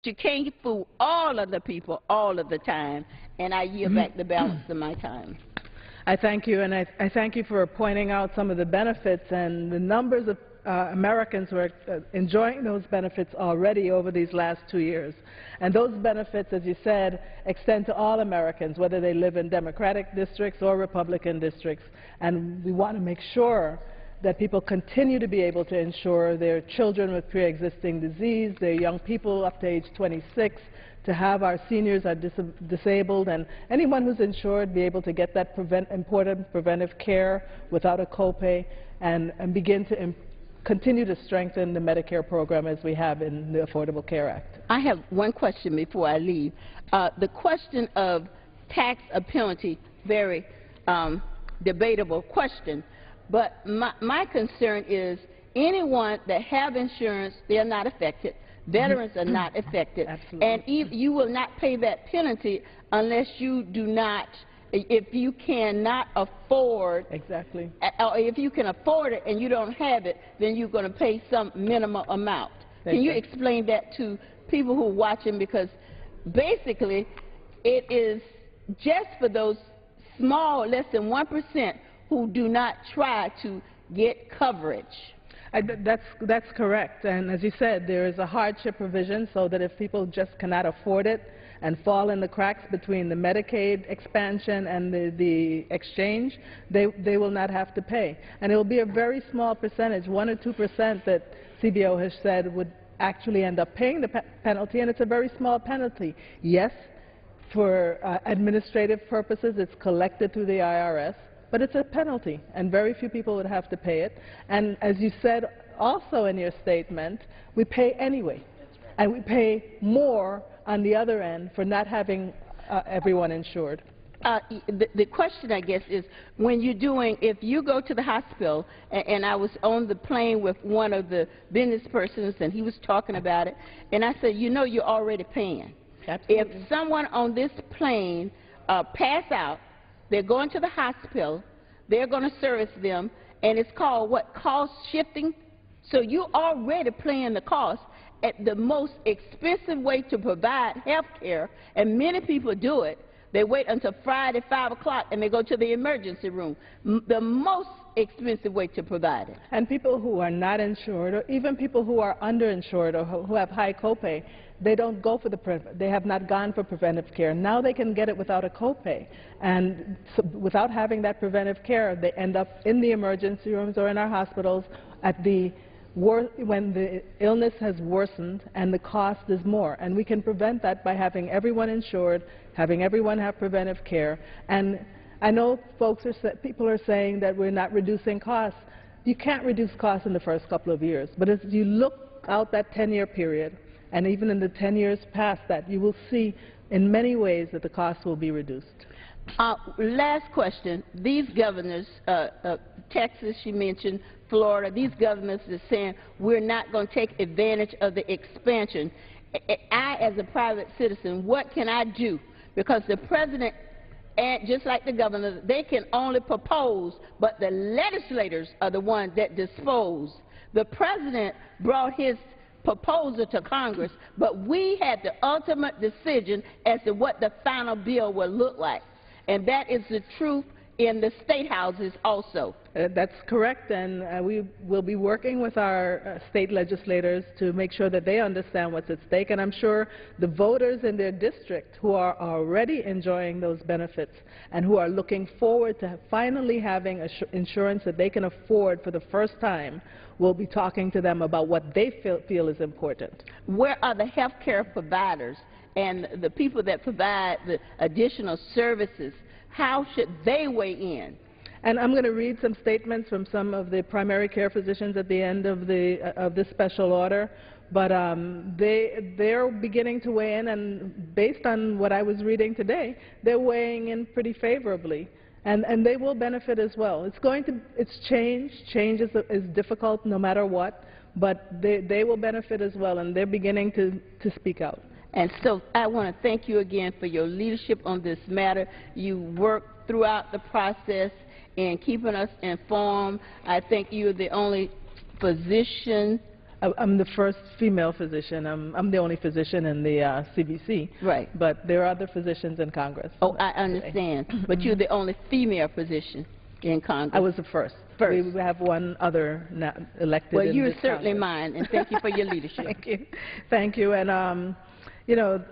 You can't fool all of the people all of the time, and I yield back the balance of my time. I thank you, and I thank you for pointing out some of the benefits and the numbers of Americans who are enjoying those benefits already over these last 2 years. And those benefits, as you said, extend to all Americans, whether they live in Democratic districts or Republican districts. And we want to make sure that people continue to be able to insure their children with pre-existing disease, their young people up to age 26, to have our seniors are disabled, and anyone who's insured be able to get that important preventive care without a copay, and begin to continue to strengthen the Medicare program as we have in the Affordable Care Act. I have one question before I leave. The question of tax or penalty, very debatable question. But my concern is anyone that have insurance, they are not affected. Veterans are not affected. Absolutely. And you will not pay that penalty unless you do not, if you cannot afford. Exactly. Or if you can afford it and you don't have it, then you're going to pay some minimum amount. Can you explain that to people who are watching? Because basically it is just for those small, less than 1%, who do not try to get coverage. That's correct. And as you said, there is a hardship provision so that if people just cannot afford it and fall in the cracks between the Medicaid expansion and the exchange, they will not have to pay. And it will be a very small percentage, 1 or 2% that CBO has said would actually end up paying the penalty, and it's a very small penalty. Yes, for administrative purposes, it's collected through the IRS, but it's a penalty, and very few people would have to pay it. And as you said also in your statement, we pay anyway. And we pay more on the other end for not having everyone insured. The question, I guess, is when you're doing, if you go to the hospital, and I was on the plane with one of the business persons, and he was talking about it, and I said, you know you're already paying. Absolutely. If someone on this plane pass out, they're going to the hospital, they're going to service them, and it's called what? Cost shifting. So you're already paying the cost at the most expensive way to provide health care, and many people do it. They wait until Friday, 5 o'clock, and they go to the emergency room. The most expensive way to provide it. And people who are not insured, or even people who are underinsured or who have high copay, they don't go for they have not gone for preventive care. Now they can get it without a copay. And so without having that preventive care, they end up in the emergency rooms or in our hospitals at when the illness has worsened and the cost is more. And we can prevent that by having everyone insured, having everyone have preventive care. And I know people are saying that we're not reducing costs. You can't reduce costs in the first couple of years. But as you look out that 10-year period, and even in the 10 years past that, you will see in many ways that the costs will be reduced. Last question. These governors, Texas, you mentioned, Florida, these governors are saying we're not going to take advantage of the expansion. I, as a private citizen, what can I do? Because the president, and just like the governors, they can only propose, but the legislators are the ones that dispose. The president brought his proposal to Congress, but we had the ultimate decision as to what the final bill will look like. And that is the truth in the state houses also. That's correct, and we will be working with our state legislators to make sure that they understand what's at stake, and I'm sure the voters in their district who are already enjoying those benefits and who are looking forward to finally having insurance that they can afford for the first time will be talking to them about what they feel is important. Where are the health care providers and the people that provide the additional services? How should they weigh in? And I'm going to read some statements from some of the primary care physicians at the end of this special order. But they're beginning to weigh in, and based on what I was reading today, they're weighing in pretty favorably. And they will benefit as well. It's change. Change is difficult no matter what, but they will benefit as well, and they're beginning to speak out. And so I want to thank you again for your leadership on this matter. You worked throughout the process in keeping us informed. I think you're the only physician I'm the first female physician. I'm the only physician in the CBC. Right. But there are other physicians in Congress. Oh, I understand. But you're the only female physician in Congress. I was the first. First. We have one other elected Well, in you're this certainly Congress. mine, and thank you for your leadership. Thank you. Thank you. And, you know,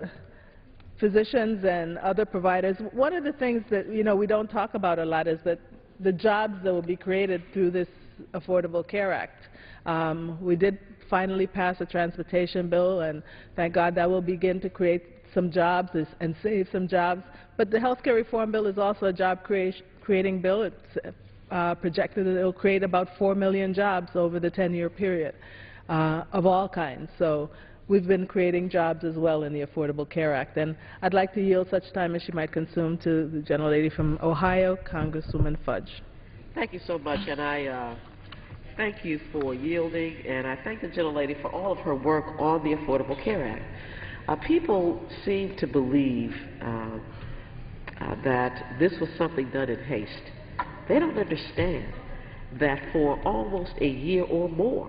physicians and other providers, one of the things that, you know, we don't talk about a lot is that the jobs that will be created through this Affordable Care Act. We did finally pass a transportation bill, and thank God that will begin to create some jobs and save some jobs. But the health care reform bill is also a job creating bill. It's projected that it will create about 4 million jobs over the 10-year period of all kinds. So we've been creating jobs as well in the Affordable Care Act. And I'd like to yield such time as she might consume to the gentlelady from Ohio, Congresswoman Fudge. Thank you so much, and I thank you for yielding, and I thank the gentlelady for all of her work on the Affordable Care Act. People seem to believe that this was something done in haste. They don't understand that for almost a year or more,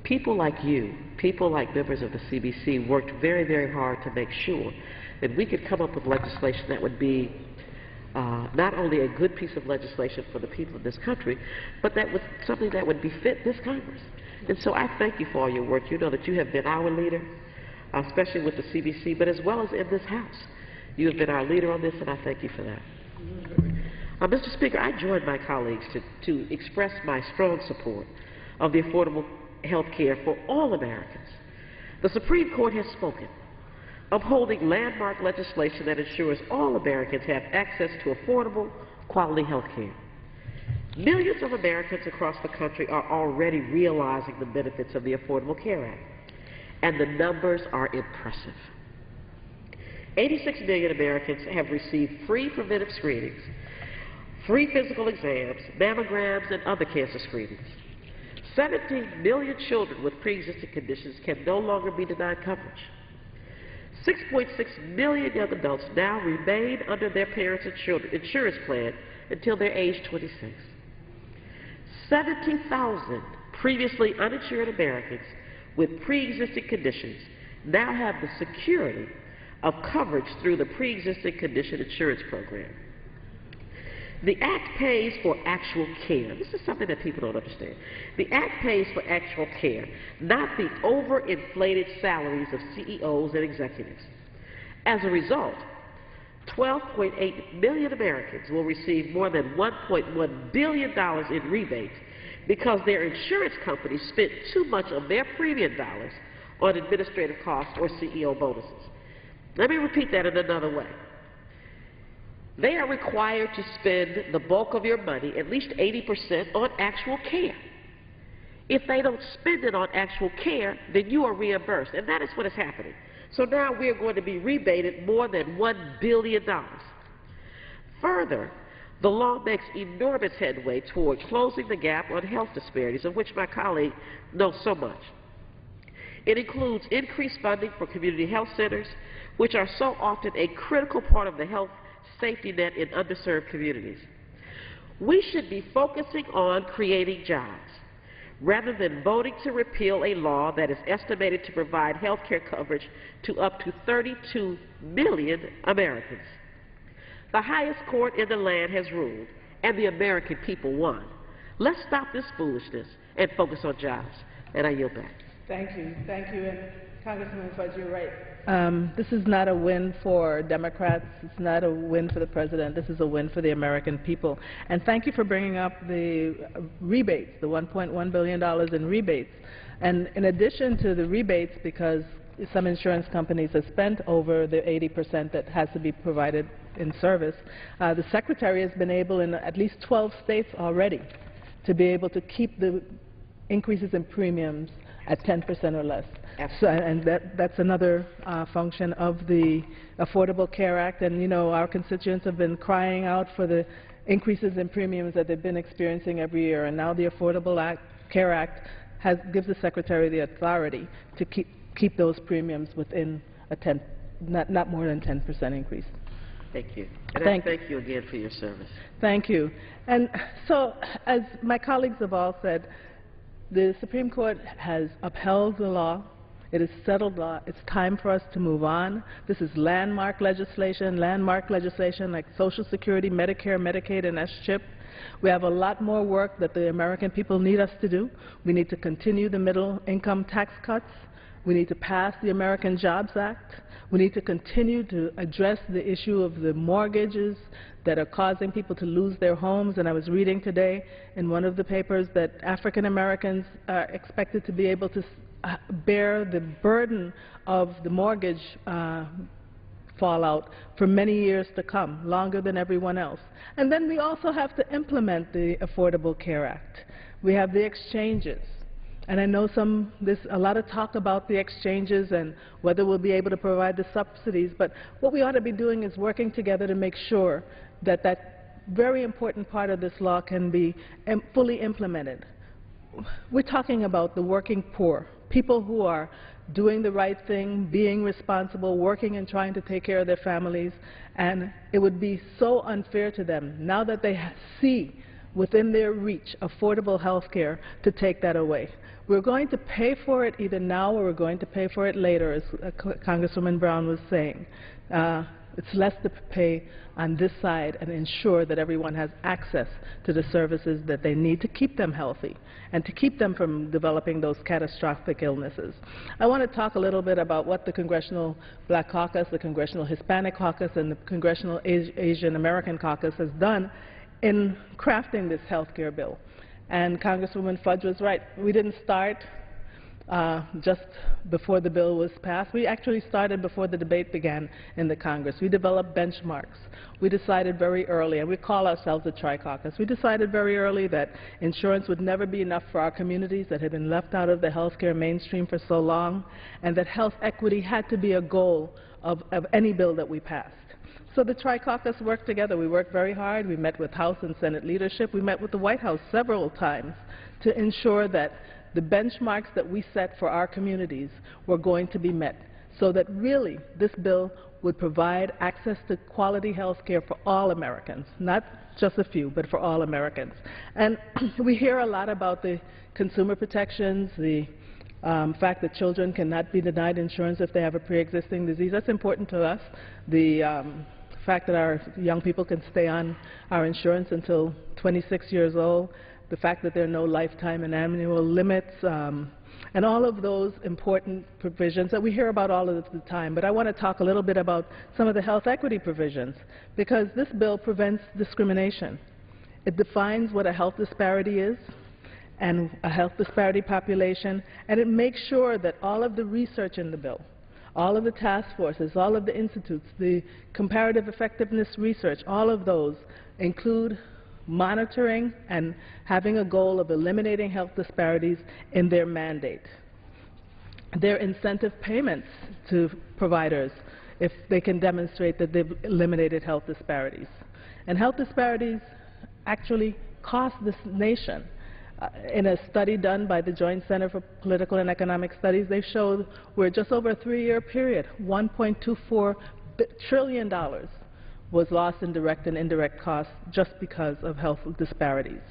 people like you, people like members of the CBC worked very, very hard to make sure that we could come up with legislation that would be not only a good piece of legislation for the people of this country, but that was something that would befit this Congress. And so I thank you for all your work. You know that you have been our leader, especially with the CBC, but as well as in this House. You have been our leader on this, and I thank you for that. Mr. Speaker, I join my colleagues to express my strong support of the affordable health care for all Americans. The Supreme Court has spoken, upholding landmark legislation that ensures all Americans have access to affordable, quality health care. Millions of Americans across the country are already realizing the benefits of the Affordable Care Act, and the numbers are impressive. 86 million Americans have received free preventive screenings, free physical exams, mammograms, and other cancer screenings. 17 million children with pre-existing conditions can no longer be denied coverage. 6.6 million young adults now remain under their parents' insurance plan until they're age 26. 70,000 previously uninsured Americans with pre-existing conditions now have the security of coverage through the Pre-Existing Condition Insurance Program. The Act pays for actual care. This is something that people don't understand. The Act pays for actual care, not the overinflated salaries of CEOs and executives. As a result, 12.8 million Americans will receive more than $1.1 billion in rebates because their insurance companies spent too much of their premium dollars on administrative costs or CEO bonuses. Let me repeat that in another way. They are required to spend the bulk of your money, at least 80%, on actual care. If they don't spend it on actual care, then you are reimbursed, and that is what is happening. So now we are going to be rebated more than $1 billion. Further, the law makes enormous headway toward closing the gap on health disparities, of which my colleague knows so much. It includes increased funding for community health centers, which are so often a critical part of the health safety net in underserved communities. We should be focusing on creating jobs rather than voting to repeal a law that is estimated to provide health care coverage to up to 32 million Americans. The highest court in the land has ruled, and the American people won. Let's stop this foolishness and focus on jobs. And I yield back. Thank you. Thank you. And Congresswoman Fudge, you're right. This is not a win for Democrats. It's not a win for the President. This is a win for the American people. And thank you for bringing up the rebates, the $1.1 billion in rebates. And in addition to the rebates, because some insurance companies have spent over the 80% that has to be provided in service, the Secretary has been able in at least 12 states already to be able to keep the increases in premiums at 10% or less. So, and that's another function of the Affordable Care Act. And, you know, our constituents have been crying out for the increases in premiums that they've been experiencing every year. And now the Affordable Care Act gives the Secretary the authority to keep those premiums within a not more than 10% increase. Thank you. And I thank you again for your service. Thank you. And so, as my colleagues have all said, The Supreme Court has upheld the law. It is settled law. It's time for us to move on. This is landmark legislation like Social Security, Medicare, Medicaid, and S-CHIP. We have a lot more work that the American people need us to do. We need to continue the middle income tax cuts. We need to pass the American Jobs Act. We need to continue to address the issue of the mortgages that are causing people to lose their homes. And I was reading today in one of the papers that African Americans are expected to be able to bear the burden of the mortgage fallout for many years to come, longer than everyone else. And then we also have to implement the Affordable Care Act. We have the exchanges. And I know there's a lot of talk about the exchanges and whether we'll be able to provide the subsidies, but what we ought to be doing is working together to make sure that that very important part of this law can be fully implemented. We're talking about the working poor, people who are doing the right thing, being responsible, working and trying to take care of their families, and it would be so unfair to them, now that they see within their reach affordable health care, to take that away. We're going to pay for it either now or we're going to pay for it later, as Congresswoman Brown was saying. It's less to pay on this side and ensure that everyone has access to the services that they need to keep them healthy and to keep them from developing those catastrophic illnesses. I want to talk a little bit about what the Congressional Black Caucus, the Congressional Hispanic Caucus, and the Congressional Asian American Caucus has done in crafting this health care bill. And Congresswoman Fudge was right. We didn't start just before the bill was passed. We actually started before the debate began in the Congress. We developed benchmarks. We decided very early, and we call ourselves the Tri-Caucus. We decided very early that insurance would never be enough for our communities that had been left out of the healthcare mainstream for so long, and that health equity had to be a goal of any bill that we passed. So the Tri-Caucus worked together. We worked very hard. We met with House and Senate leadership. We met with the White House several times to ensure that the benchmarks that we set for our communities were going to be met, so that really this bill would provide access to quality health care for all Americans, not just a few, but for all Americans. And we hear a lot about the consumer protections, the fact that children cannot be denied insurance if they have a pre-existing disease. That's important to us. The fact that our young people can stay on our insurance until 26 years old, the fact that there are no lifetime and annual limits, and all of those important provisions that we hear about all of the time. But I want to talk a little bit about some of the health equity provisions, because this bill prevents discrimination. It defines what a health disparity is and a health disparity population, and it makes sure that all of the research in the bill, all of the task forces, all of the institutes, the comparative effectiveness research, all of those include monitoring and having a goal of eliminating health disparities in their mandate. There are incentive payments to providers if they can demonstrate that they've eliminated health disparities. And health disparities actually cost this nation. In a study done by the Joint Center for Political and Economic Studies, they showed where just over a 3-year period, $1.24 trillion was lost in direct and indirect costs just because of health disparities.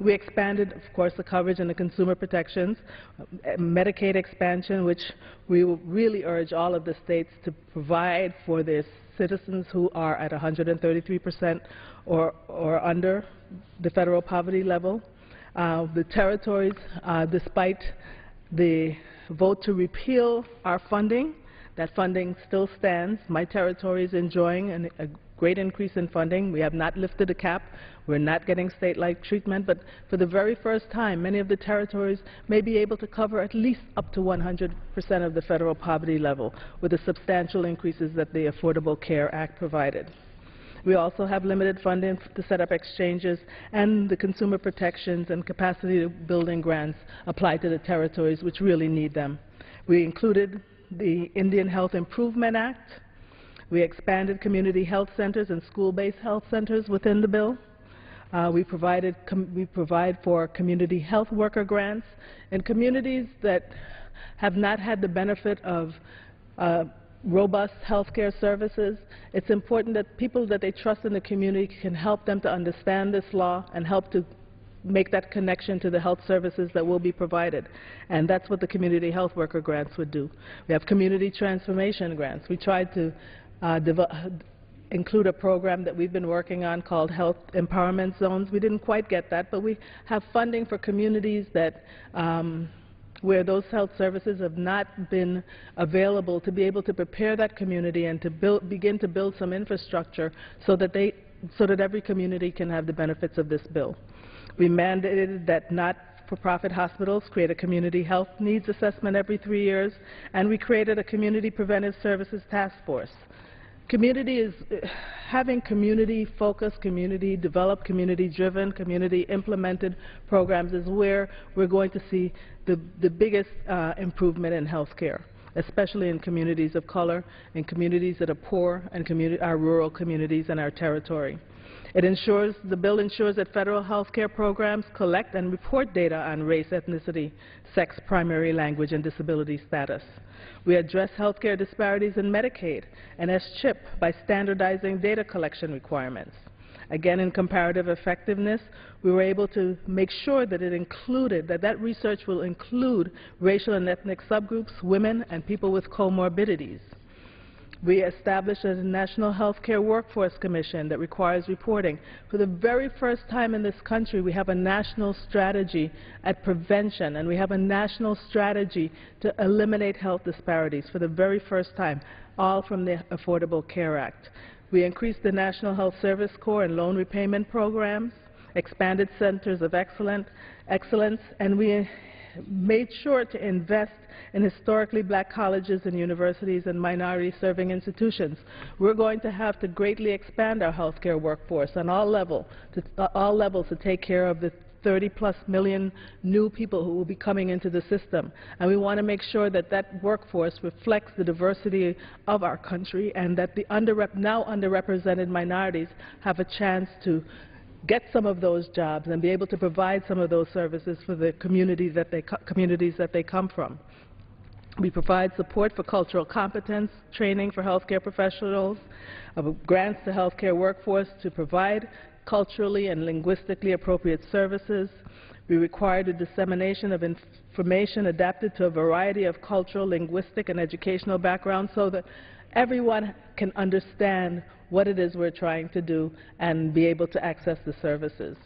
We expanded, of course, the coverage and the consumer protections, Medicaid expansion, which we will really urge all of the states to provide for their citizens who are at 133% or under the federal poverty level. The territories, despite the vote to repeal our funding, that funding still stands. My territory is enjoying a great increase in funding. We have not lifted the cap. We're not getting state-like treatment, but for the very first time, many of the territories may be able to cover at least up to 100% of the federal poverty level with the substantial increases that the Affordable Care Act provided. We also have limited funding to set up exchanges, and the consumer protections and capacity building grants apply to the territories which really need them. We included the Indian Health Improvement Act. We expanded community health centers and school-based health centers within the bill. We provide for community health worker grants in communities that have not had the benefit of robust health care services. It's important that people that they trust in the community can help them to understand this law and help to make that connection to the health services that will be provided. And that's what the community health worker grants would do. We have community transformation grants. We tried to include a program that we've been working on called Health Empowerment Zones. We didn't quite get that, but we have funding for communities that where those health services have not been available, to be able to prepare that community and to begin to build some infrastructure so that every community can have the benefits of this bill. We mandated that not-for-profit hospitals create a community health needs assessment every 3 years, and we created a community preventive services task force. Having community-focused, community-developed, community-driven, community-implemented programs is where we're going to see the biggest improvement in health care, especially in communities of color, in communities that are poor, and our rural communities in our territory. The bill ensures that federal health care programs collect and report data on race, ethnicity, sex, primary language, and disability status. We address health care disparities in Medicaid and S-CHIP by standardizing data collection requirements. Again, in comparative effectiveness, we were able to make sure that that research will include racial and ethnic subgroups, women, and people with comorbidities. We established a National Healthcare Workforce Commission that requires reporting. For the very first time in this country, we have a national strategy at prevention, and we have a national strategy to eliminate health disparities for the very first time, all from the Affordable Care Act. We increased the National Health Service Corps and loan repayment programs, expanded centers of excellence, and we made sure to invest in historically black colleges and universities and minority-serving institutions. We're going to have to greatly expand our healthcare workforce on all levels to take care of the 30+ million new people who will be coming into the system. And we want to make sure that that workforce reflects the diversity of our country, and that the now underrepresented minorities have a chance to get some of those jobs and be able to provide some of those services for the communities that they come from. We provide support for cultural competence training for healthcare professionals, grants to healthcare workforce to provide culturally and linguistically appropriate services. We require the dissemination of information adapted to a variety of cultural, linguistic, and educational backgrounds so that everyone can understand what it is we're trying to do and be able to access the services.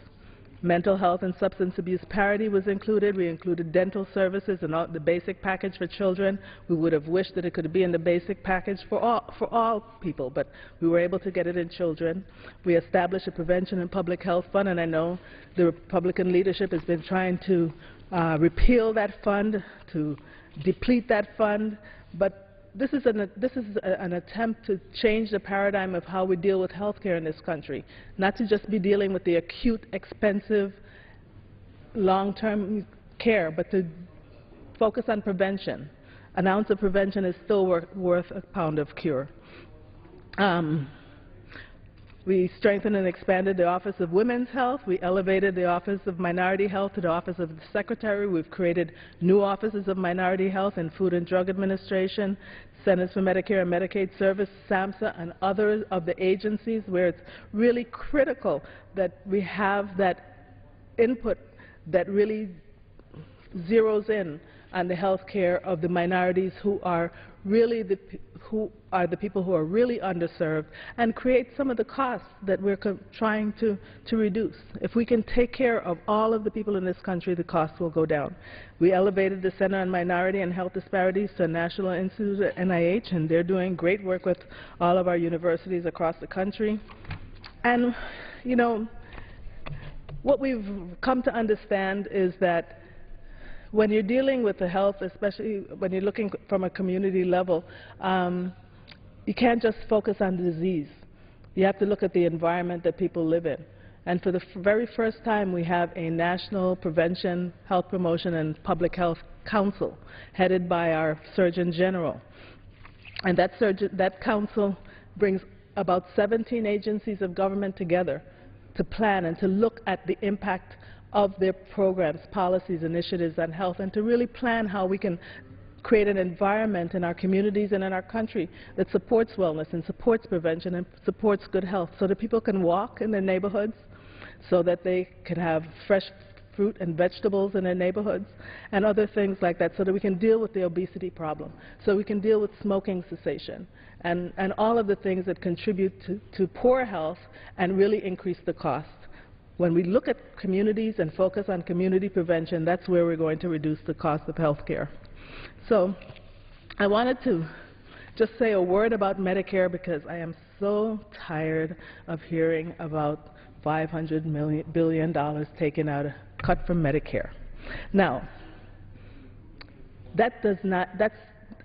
Mental health and substance abuse parity was included. We included dental services in the basic package for children. We would have wished that it could be in the basic package for all people, but we were able to get it in children. We established a prevention and public health fund, and I know the Republican leadership has been trying to repeal that fund, to deplete that fund, but this is an attempt to change the paradigm of how we deal with health care in this country, not to just be dealing with the acute, expensive, long-term care, but to focus on prevention. An ounce of prevention is still worth a pound of cure. We strengthened and expanded the Office of Women's Health. We elevated the Office of Minority Health to the Office of the Secretary. We've created new offices of minority health in Food and Drug Administration, Centers for Medicare and Medicaid Service, SAMHSA, and other of the agencies where it's really critical that we have that input that really zeroes in on the health care of the minorities who are really the people who are really underserved, and create some of the costs that we're trying to reduce. If we can take care of all of the people in this country, the costs will go down. We elevated the Center on Minority and Health Disparities to a National Institute at NIH, and they're doing great work with all of our universities across the country. And, you know, what we've come to understand is that when you're dealing with the health, especially when you're looking from a community level, you can't just focus on the disease. You have to look at the environment that people live in. And for the very first time, we have a National Prevention, Health Promotion, and Public Health Council headed by our Surgeon General. And that council brings about 17 agencies of government together to plan and to look at the impact of their programs, policies, initiatives on health, and to really plan how we can create an environment in our communities and in our country that supports wellness and supports prevention and supports good health, so that people can walk in their neighborhoods, so that they could have fresh fruit and vegetables in their neighborhoods and other things like that, so that we can deal with the obesity problem, so we can deal with smoking cessation and all of the things that contribute to poor health and really increase the cost. When we look at communities and focus on community prevention, that's where we're going to reduce the cost of health care. So I wanted to just say a word about Medicare because I am so tired of hearing about $500 billion taken out, cut from Medicare. Now, that's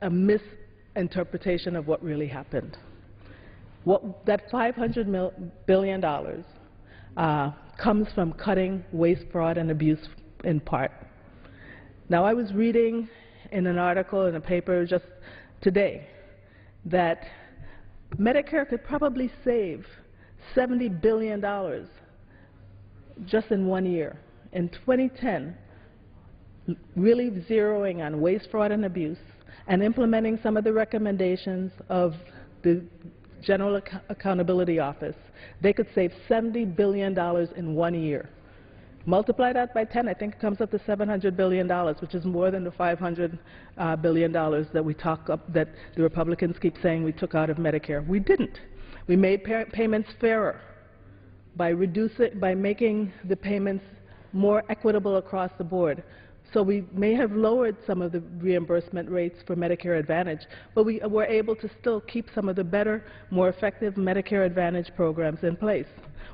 a misinterpretation of what really happened. That $500 billion comes from cutting waste, fraud, and abuse in part. Now, I was reading in an article in a paper just today that Medicare could probably save $70 billion just in 1 year. In 2010, really zeroing on waste, fraud, and abuse and implementing some of the recommendations of the General Accountability Office, they could save $70 billion in 1 year. Multiply that by 10, I think it comes up to $700 billion, which is more than the $500 billion that we that the Republicans keep saying we took out of Medicare. We didn't. We made payments fairer by making the payments more equitable across the board. So we may have lowered some of the reimbursement rates for Medicare Advantage, but we were able to still keep some of the better, more effective Medicare Advantage programs in place.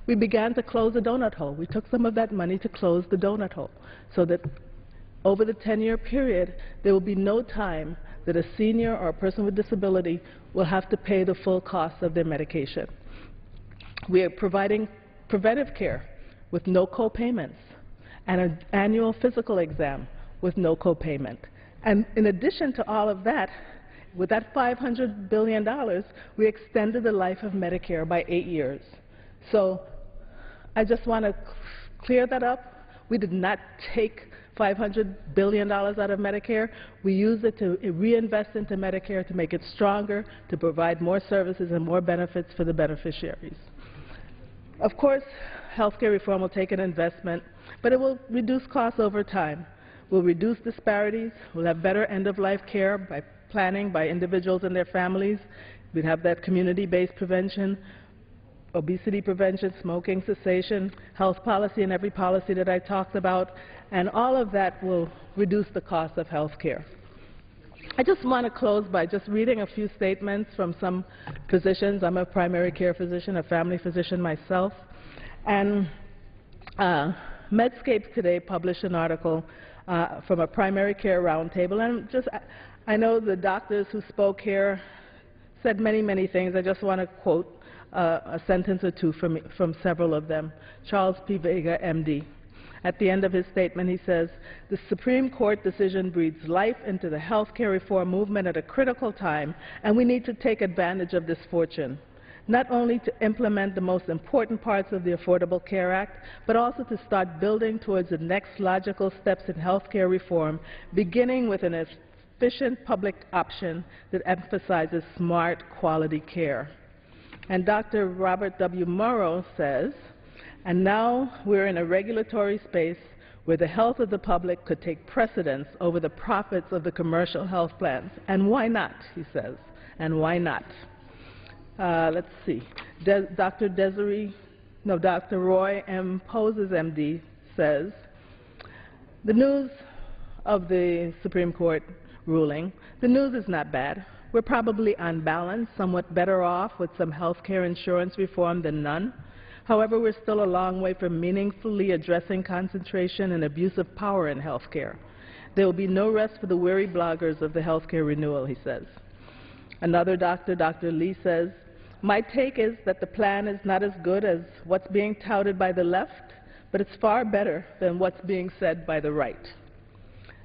We began to close the donut hole. We took some of that money to close the donut hole so that over the 10-year period, there will be no time that a senior or a person with disability will have to pay the full cost of their medication. We are providing preventive care with no co-payments and an annual physical exam with no co-payment. And in addition to all of that, with that $500 billion, we extended the life of Medicare by 8 years. So I just want to clear that up. We did not take $500 billion out of Medicare. We used it to reinvest into Medicare to make it stronger, to provide more services and more benefits for the beneficiaries. Of course, healthcare reform will take an investment, but it will reduce costs over time. We'll reduce disparities. We'll have better end-of-life care by planning by individuals and their families. We'd have that community-based prevention, obesity prevention, smoking cessation, health policy, and every policy that I talked about, and all of that will reduce the cost of health care. I just want to close by just reading a few statements from some physicians. I'm a primary care physician, a family physician myself, and Medscape today published an article from a primary care roundtable, and I know the doctors who spoke here said many, many things. I just want to quote a sentence or two from several of them. Charles P. Vega, MD. At the end of his statement, he says, "The Supreme Court decision breathes life into the healthcare reform movement at a critical time, and we need to take advantage of this fortune, not only to implement the most important parts of the Affordable Care Act, but also to start building towards the next logical steps in healthcare reform, beginning with an efficient public option that emphasizes smart, quality care." And Dr. Robert W. Morrow says, "And now we're in a regulatory space where the health of the public could take precedence over the profits of the commercial health plans. And why not?" he says. And why not? Let's see. Dr. Roy M. Poses, MD, says, "The news of the Supreme Court ruling, the news is not bad. We're probably on balance somewhat better off with some health care insurance reform than none. However, we're still a long way from meaningfully addressing concentration and abuse of power in health care. There will be no rest for the weary bloggers of the health care renewal," he says. Another doctor, Dr. Lee, says, "My take is that the plan is not as good as what's being touted by the left, but it's far better than what's being said by the right."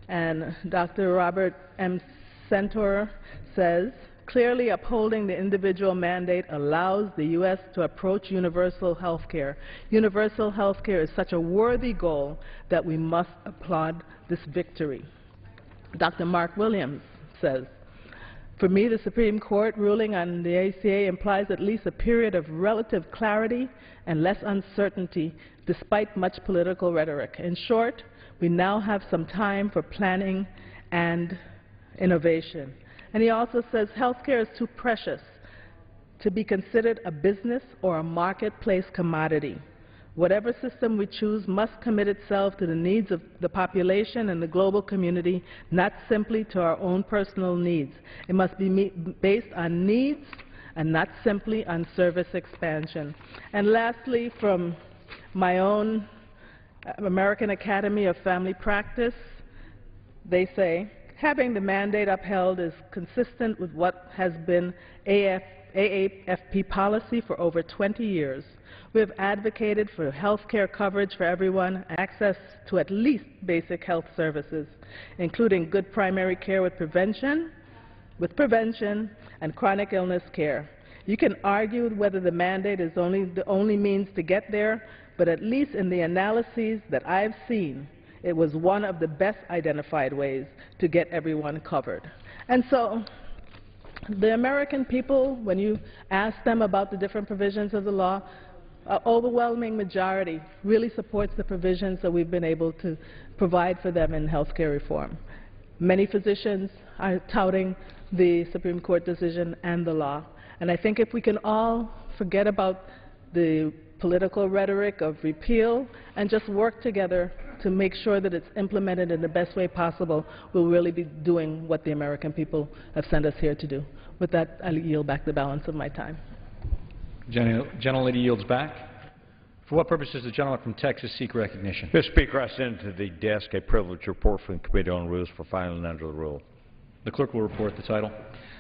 And Dr. Robert M. Centaur says, "Clearly upholding the individual mandate allows the U.S. to approach universal health care. Universal health care is such a worthy goal that we must applaud this victory." Dr. Mark Williams says, For me, the Supreme Court ruling on the ACA implies at least a period of relative clarity and less uncertainty despite much political rhetoric. In short, we now have some time for planning and innovation. And he also says healthcare is too precious to be considered a business or a marketplace commodity. Whatever system we choose must commit itself to the needs of the population and the global community, not simply to our own personal needs. It must be based on needs and not simply on service expansion. And lastly, from my own American Academy of Family Practice, they say, having the mandate upheld is consistent with what has been AAFP policy for over 20 years. We have advocated for health care coverage for everyone, access to at least basic health services, including good primary care with prevention and chronic illness care. You can argue whether the mandate is the only means to get there, but at least in the analyses that I've seen, it was one of the best identified ways to get everyone covered. And so, the American people, when you ask them about the different provisions of the law, an overwhelming majority really supports the provisions that we've been able to provide for them in health care reform. Many physicians are touting the Supreme Court decision and the law. And I think if we can all forget about the political rhetoric of repeal and just work together to make sure that it's implemented in the best way possible, we'll really be doing what the American people have sent us here to do. With that, I'll yield back the balance of my time. Gentlelady yields back. For what purpose does the gentleman from Texas seek recognition? Mr. Speaker, I send to the desk a privileged report from the Committee on Rules for filing under the rule. The clerk will report the title.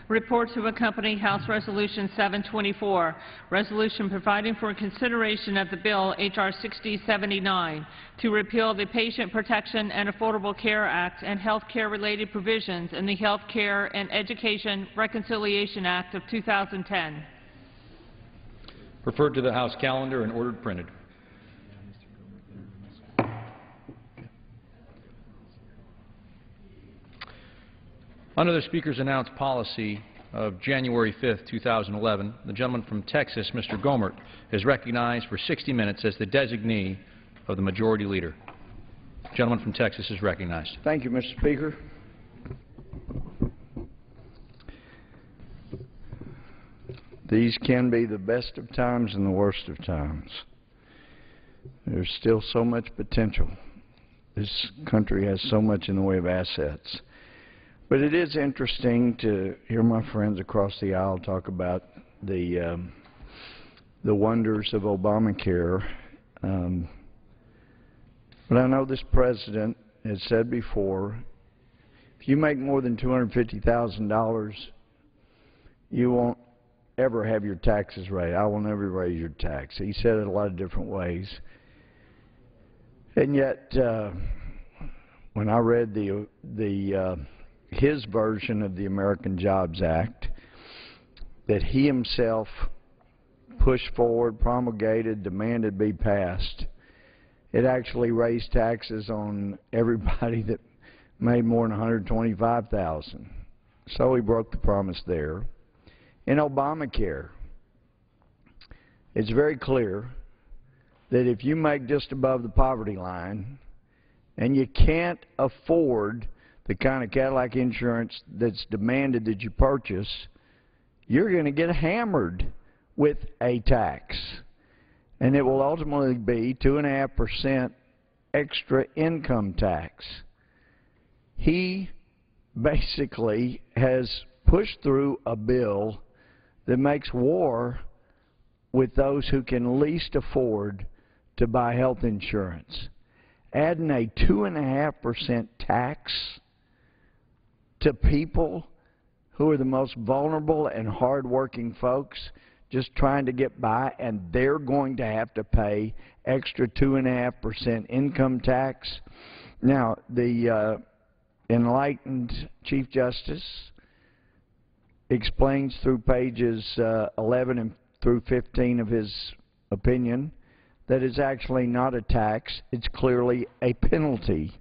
Report to accompany House Resolution 724, resolution providing for consideration of the bill H.R. 6079 to repeal the Patient Protection and Affordable Care Act and health care-related provisions in the Health Care and Education Reconciliation Act of 2010. Referred to the House calendar and ordered printed. Under the Speaker's announced policy of January 5, 2011, the gentleman from Texas, Mr. Gohmert, is recognized for 60 minutes as the designee of the Majority Leader. The gentleman from Texas is recognized. Thank you, Mr. Speaker. These can be the best of times and the worst of times. There's still so much potential. This country has so much in the way of assets. But it is interesting to hear my friends across the aisle talk about the wonders of Obamacare. But I know this president has said before, if you make more than $250,000, you won't ever have your taxes raised. I will never raise your tax. He said it a lot of different ways. And yet, when I read his version of the American Jobs Act that he himself pushed forward, promulgated, demanded be passed, it actually raised taxes on everybody that made more than $125,000. So he broke the promise there. In Obamacare, it's very clear that if you make just above the poverty line and you can't afford the kind of Cadillac insurance that's demanded that you purchase, you're going to get hammered with a tax. And it will ultimately be 2.5% extra income tax. He basically has pushed through a bill that makes war with those who can least afford to buy health insurance. Adding a 2.5% tax to people who are the most vulnerable and hard-working folks just trying to get by, and they're going to have to pay extra 2.5% income tax. Now, the enlightened Chief Justice explains through pages 11 and through 15 of his opinion that it's actually not a tax, it's clearly a penalty.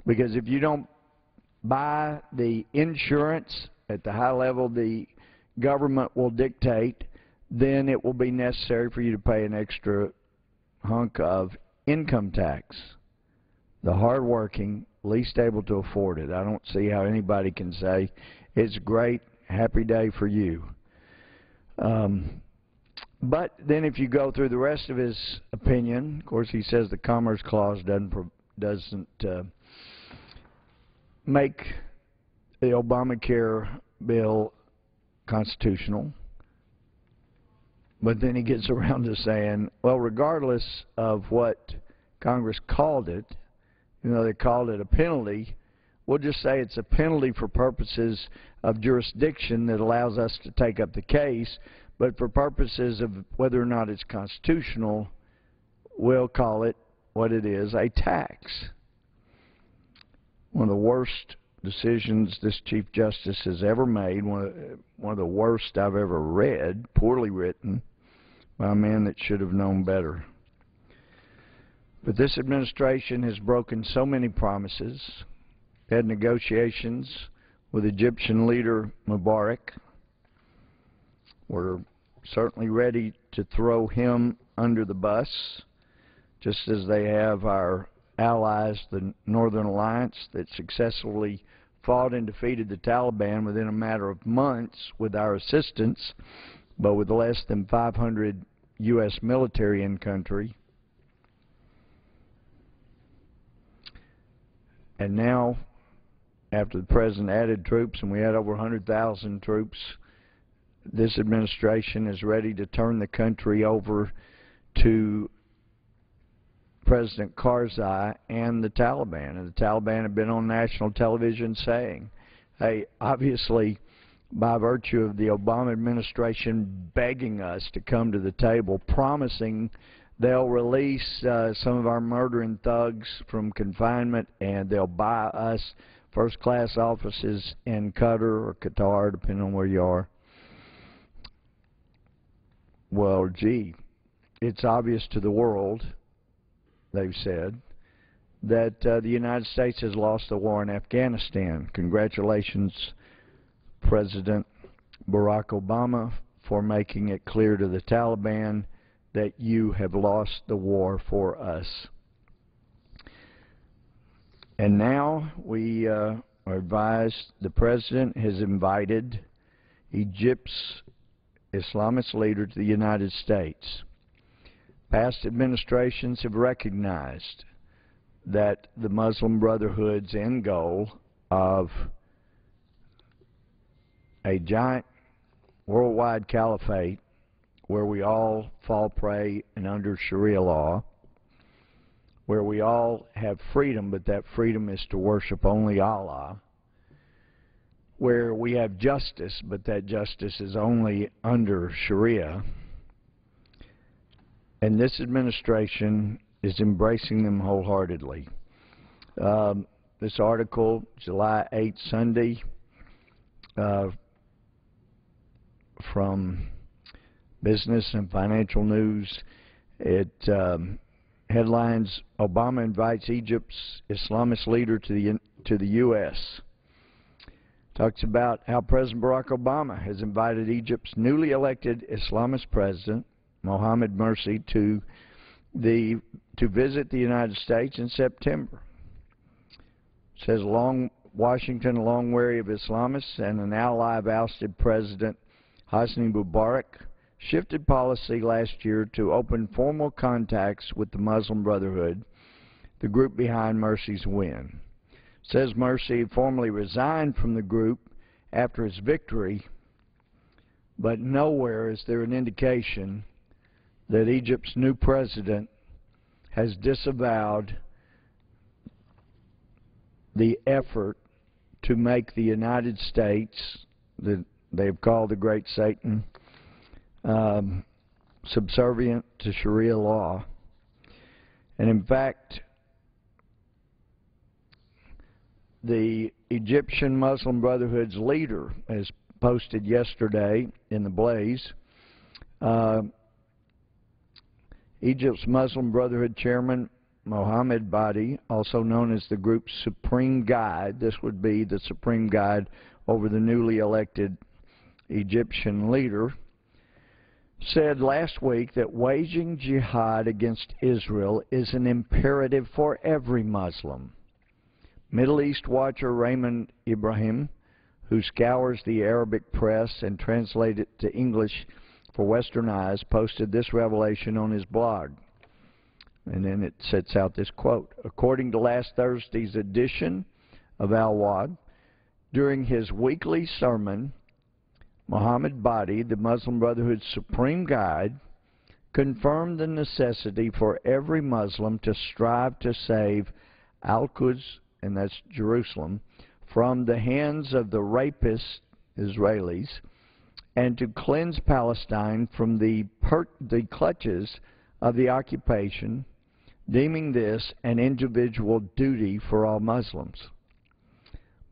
Because if you don't buy the insurance at the high level the government will dictate, then it will be necessary for you to pay an extra hunk of income tax. The hardworking, least able to afford it. I don't see how anybody can say it's great, happy day for you. But then if you go through the rest of his opinion, of course he says the Commerce Clause doesn't make the Obamacare bill constitutional. But then he gets around to saying, well, regardless of what Congress called it, they called it a penalty, we'll just say it's a penalty for purposes of jurisdiction that allows us to take up the case, but for purposes of whether or not it's constitutional, we'll call it what it is, a tax. One of the worst decisions this Chief Justice has ever made, one of the worst I've ever read, poorly written, by a man that should have known better. But this administration has broken so many promises. They had negotiations with Egyptian leader Mubarak. We're certainly ready to throw him under the bus, just as they have our allies, the Northern Alliance, that successfully fought and defeated the Taliban within a matter of months with our assistance, but with less than 500 U.S. military in country. And now, after the President added troops, and we had over 100,000 troops, this administration is ready to turn the country over to President Karzai and the Taliban. And the Taliban have been on national television saying, hey, obviously, by virtue of the Obama administration begging us to come to the table, promising they'll release some of our murdering thugs from confinement and they'll buy us first-class offices in Qatar or Qatar, depending on where you are. Well, gee, it's obvious to the world, they've said, that the United States has lost the war in Afghanistan. Congratulations, President Barack Obama, for making it clear to the Taliban that you have lost the war for us. And now we are advised the President has invited Egypt's Islamist leader to the United States. Past administrations have recognized that the Muslim Brotherhood's end goal of a giant worldwide caliphate where we all fall prey and under Sharia law, where we all have freedom, but that freedom is to worship only Allah, where we have justice, but that justice is only under Sharia. And this administration is embracing them wholeheartedly. This article, July 8, Sunday, from Business and Financial News, it headlines, Obama invites Egypt's Islamist leader to the U.S. Talks about how President Barack Obama has invited Egypt's newly elected Islamist president, Mohamed Morsi, to visit the United States in September. It says Washington, long wary of Islamists and an ally of ousted President Hosni Mubarak, shifted policy last year to open formal contacts with the Muslim Brotherhood, the group behind Morsi's win. It says Morsi formally resigned from the group after his victory, but nowhere is there an indication that Egypt's new president has disavowed the effort to make the United States, that they've called the Great Satan, subservient to Sharia law. And in fact, the Egyptian Muslim Brotherhood's leader, as posted yesterday in the Blaze, Egypt's Muslim Brotherhood chairman Mohammed Badi, also known as the group's Supreme Guide, this would be the Supreme Guide over the newly elected Egyptian leader, said last week that waging jihad against Israel is an imperative for every Muslim. Middle East watcher Raymond Ibrahim, who scours the Arabic press and translates it to English for Western eyes, posted this revelation on his blog. And then it sets out this quote. According to last Thursday's edition of Al-Wad, during his weekly sermon, Muhammad Badi, the Muslim Brotherhood's supreme guide, confirmed the necessity for every Muslim to strive to save Al-Quds, and that's Jerusalem, from the hands of the rapist Israelis, and to cleanse Palestine from the clutches of the occupation, deeming this an individual duty for all Muslims.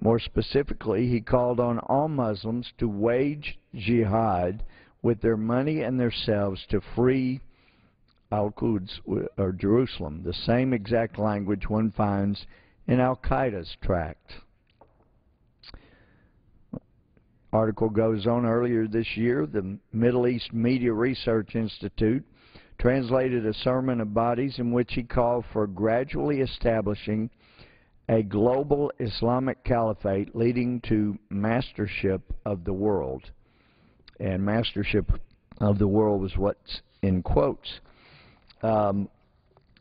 More specifically, he called on all Muslims to wage jihad with their money and themselves to free Al-Quds, or Jerusalem, the same exact language one finds in Al-Qaeda's tract. Article goes on, earlier this year, the Middle East Media Research Institute translated a sermon of Badi's in which he called for gradually establishing a global Islamic caliphate leading to mastership of the world. And mastership of the world was what's in quotes. And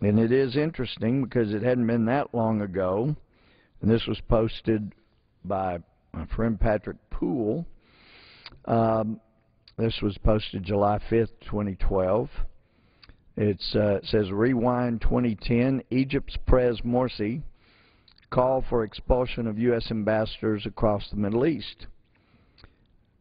it is interesting because it hadn't been that long ago, and this was posted by my friend Patrick Poole. This was posted July 5th, 2012. It says, Rewind 2010, Egypt's Perez Morsi call for expulsion of U.S. ambassadors across the Middle East.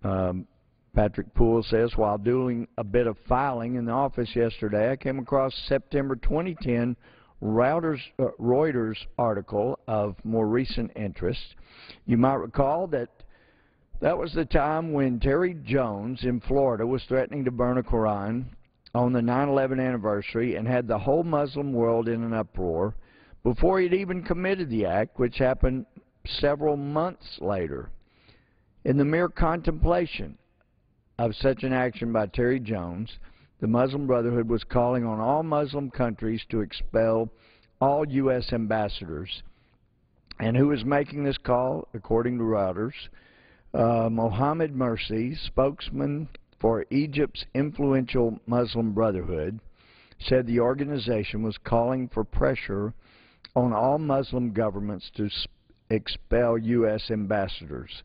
Patrick Poole says, while doing a bit of filing in the office yesterday, I came across September 2010 Reuters article of more recent interest. You might recall that was the time when Terry Jones in Florida was threatening to burn a Quran on the 9/11 anniversary and had the whole Muslim world in an uproar before he'd even committed the act, which happened several months later. In the mere contemplation of such an action by Terry Jones, the Muslim Brotherhood was calling on all Muslim countries to expel all U.S. ambassadors. And who is making this call, according to Reuters? Mohammed Morsi, spokesman for Egypt's influential Muslim Brotherhood, said the organization was calling for pressure on all Muslim governments to expel U.S. ambassadors.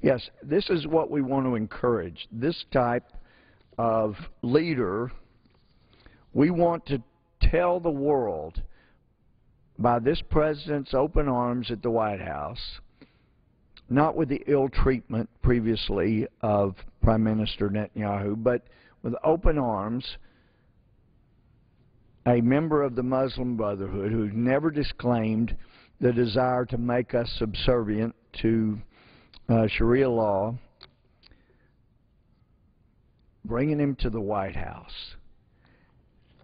Yes, this is what we want to encourage. This type of leader, we want to tell the world by this president's open arms at the White House, not with the ill treatment previously of Prime Minister Netanyahu, but with open arms, a member of the Muslim Brotherhood who never disclaimed the desire to make us subservient to Sharia law, bringing him to the White House.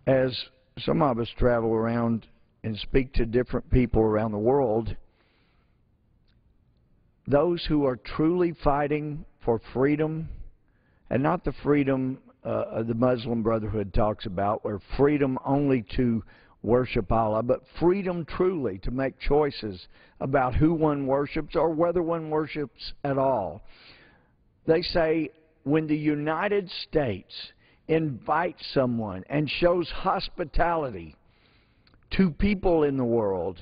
As some of us travel around and speak to different people around the world, those who are truly fighting for freedom, and not the freedom the Muslim Brotherhood talks about, where freedom only to worship Allah, but freedom truly to make choices about who one worships or whether one worships at all. They say when the United States invites someone and shows hospitality to people in the world,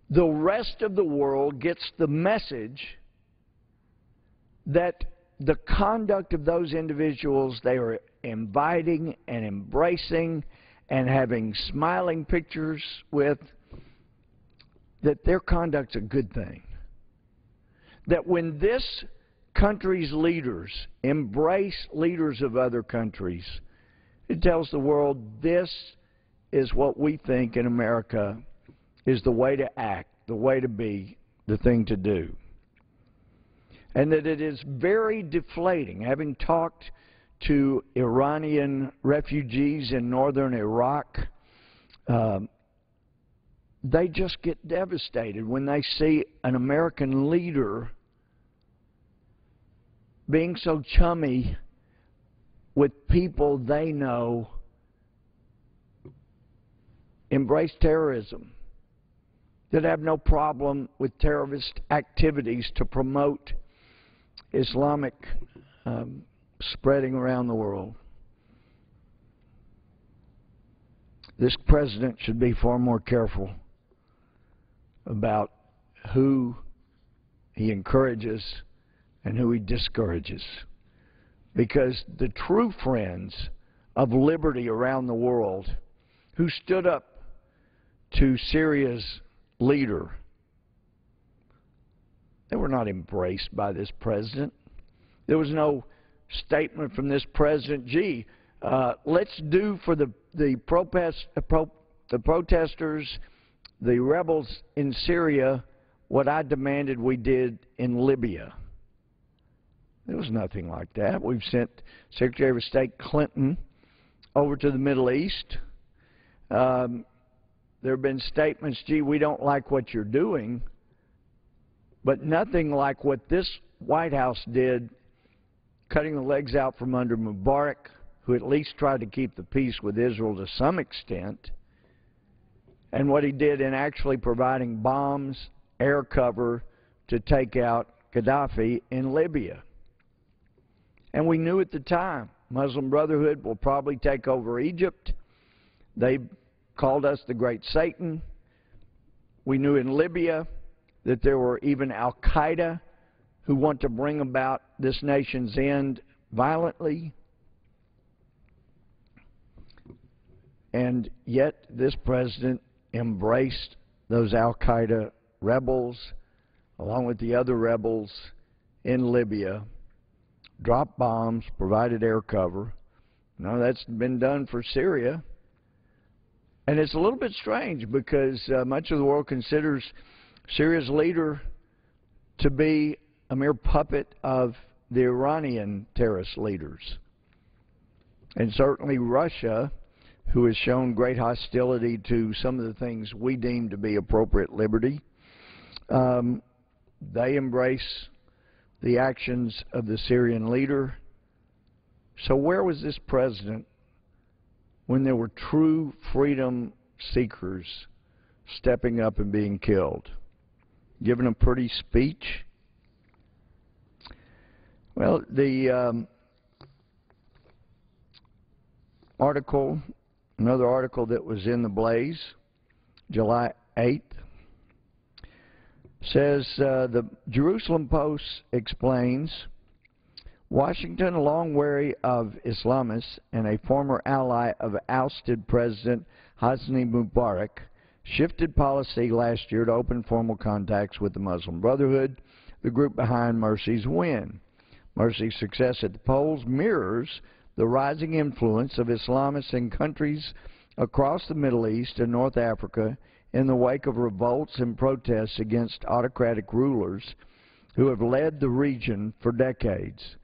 the rest of the world gets the message that the conduct of those individuals they are inviting and embracing and having smiling pictures with, that their conduct's a good thing. That when this country's leaders embrace leaders of other countries, it tells the world this is what we think in America is the way to act, the way to be, the thing to do. And that it is very deflating. Having talked to Iranian refugees in northern Iraq, they just get devastated when they see an American leader being so chummy with people they know embrace terrorism, that have no problem with terrorist activities to promote Islamic spreading around the world. This president should be far more careful about who he encourages and who he discourages, because the true friends of liberty around the world who stood up to Syria's leader, they were not embraced by this president. There was no statement from this president, gee, let's do for the protesters, the rebels in Syria, what I demanded we did in Libya. There was nothing like that. We've sent Secretary of State Clinton over to the Middle East. There have been statements, gee, we don't like what you're doing, but nothing like what this White House did, cutting the legs out from under Mubarak, who at least tried to keep the peace with Israel to some extent, and what he did in actually providing bombs, air cover to take out Gaddafi in Libya. And we knew at the time Muslim Brotherhood will probably take over Egypt. They called us the Great Satan. We knew in Libya that there were even al-Qaeda who want to bring about this nation's end violently. And yet this president embraced those al-Qaeda rebels along with the other rebels in Libya, dropped bombs, provided air cover. Now that's been done for Syria. And it's a little bit strange because much of the world considers Syria's leader to be a mere puppet of the Iranian terrorist leaders. And certainly Russia, who has shown great hostility to some of the things we deem to be appropriate liberty, they embrace the actions of the Syrian leader. So where was this president when there were true freedom seekers stepping up and being killed? Giving a pretty speech? Well, the article, another article that was in the Blaze, July 8th, says the Jerusalem Post explains, Washington, long wary of Islamists and a former ally of ousted President Hosni Mubarak, shifted policy last year to open formal contacts with the Muslim Brotherhood, the group behind Morsi's win. Morsi's success at the polls mirrors the rising influence of Islamists in countries across the Middle East and North Africa in the wake of revolts and protests against autocratic rulers who have led the region for decades.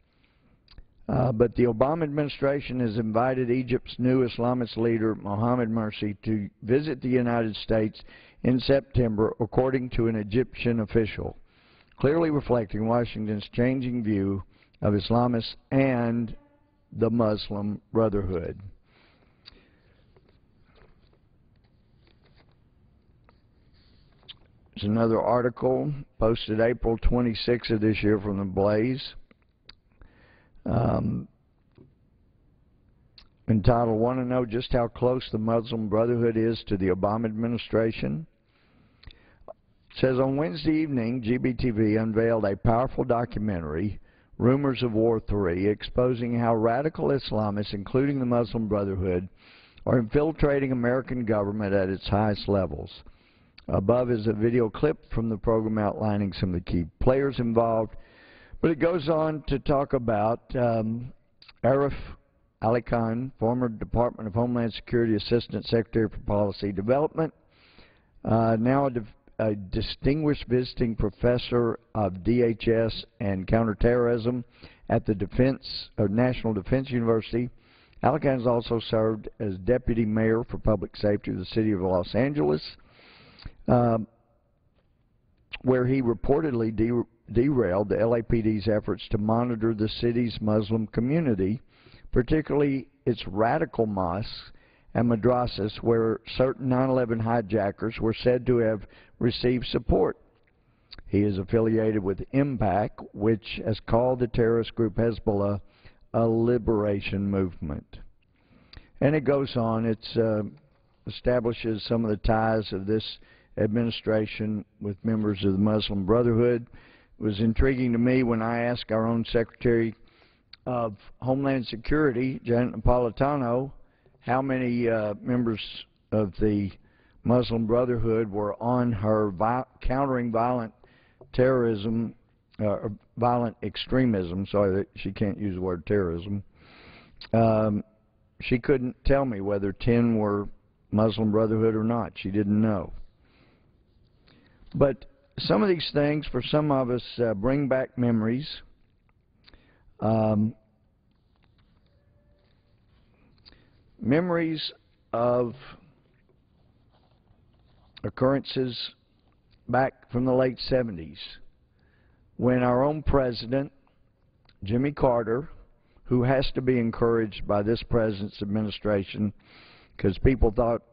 But the Obama administration has invited Egypt's new Islamist leader, Mohamed Morsi, to visit the United States in September, according to an Egyptian official, clearly reflecting Washington's changing view of Islamists and the Muslim Brotherhood. There's another article posted April 26 of this year from the Blaze, entitled, Want to Know Just How Close the Muslim Brotherhood is to the Obama Administration? It says, on Wednesday evening, GBTV unveiled a powerful documentary, Rumors of War 3, exposing how radical Islamists, including the Muslim Brotherhood, are infiltrating American government at its highest levels. Above is a video clip from the program outlining some of the key players involved. But it goes on to talk about Arif Ali Khan, former Department of Homeland Security Assistant Secretary for Policy Development, now a distinguished visiting professor of DHS and counterterrorism at the National Defense University. Ali Khan has also served as Deputy Mayor for Public Safety of the City of Los Angeles, where he reportedly derailed the LAPD's efforts to monitor the city's Muslim community, particularly its radical mosques and madrasas, where certain 9/11 hijackers were said to have received support. He is affiliated with MPAC, which has called the terrorist group Hezbollah a liberation movement. And it goes on. It establishes some of the ties of this administration with members of the Muslim Brotherhood. It was intriguing to me when I asked our own Secretary of Homeland Security, Janet Napolitano, how many members of the Muslim Brotherhood were on her countering violent terrorism, violent extremism. Sorry that she can't use the word terrorism. She couldn't tell me whether 10 were Muslim Brotherhood or not. She didn't know. But some of these things, for some of us, bring back memories. Memories of occurrences back from the late 70s when our own president, Jimmy Carter, who has to be encouraged by this president's administration, because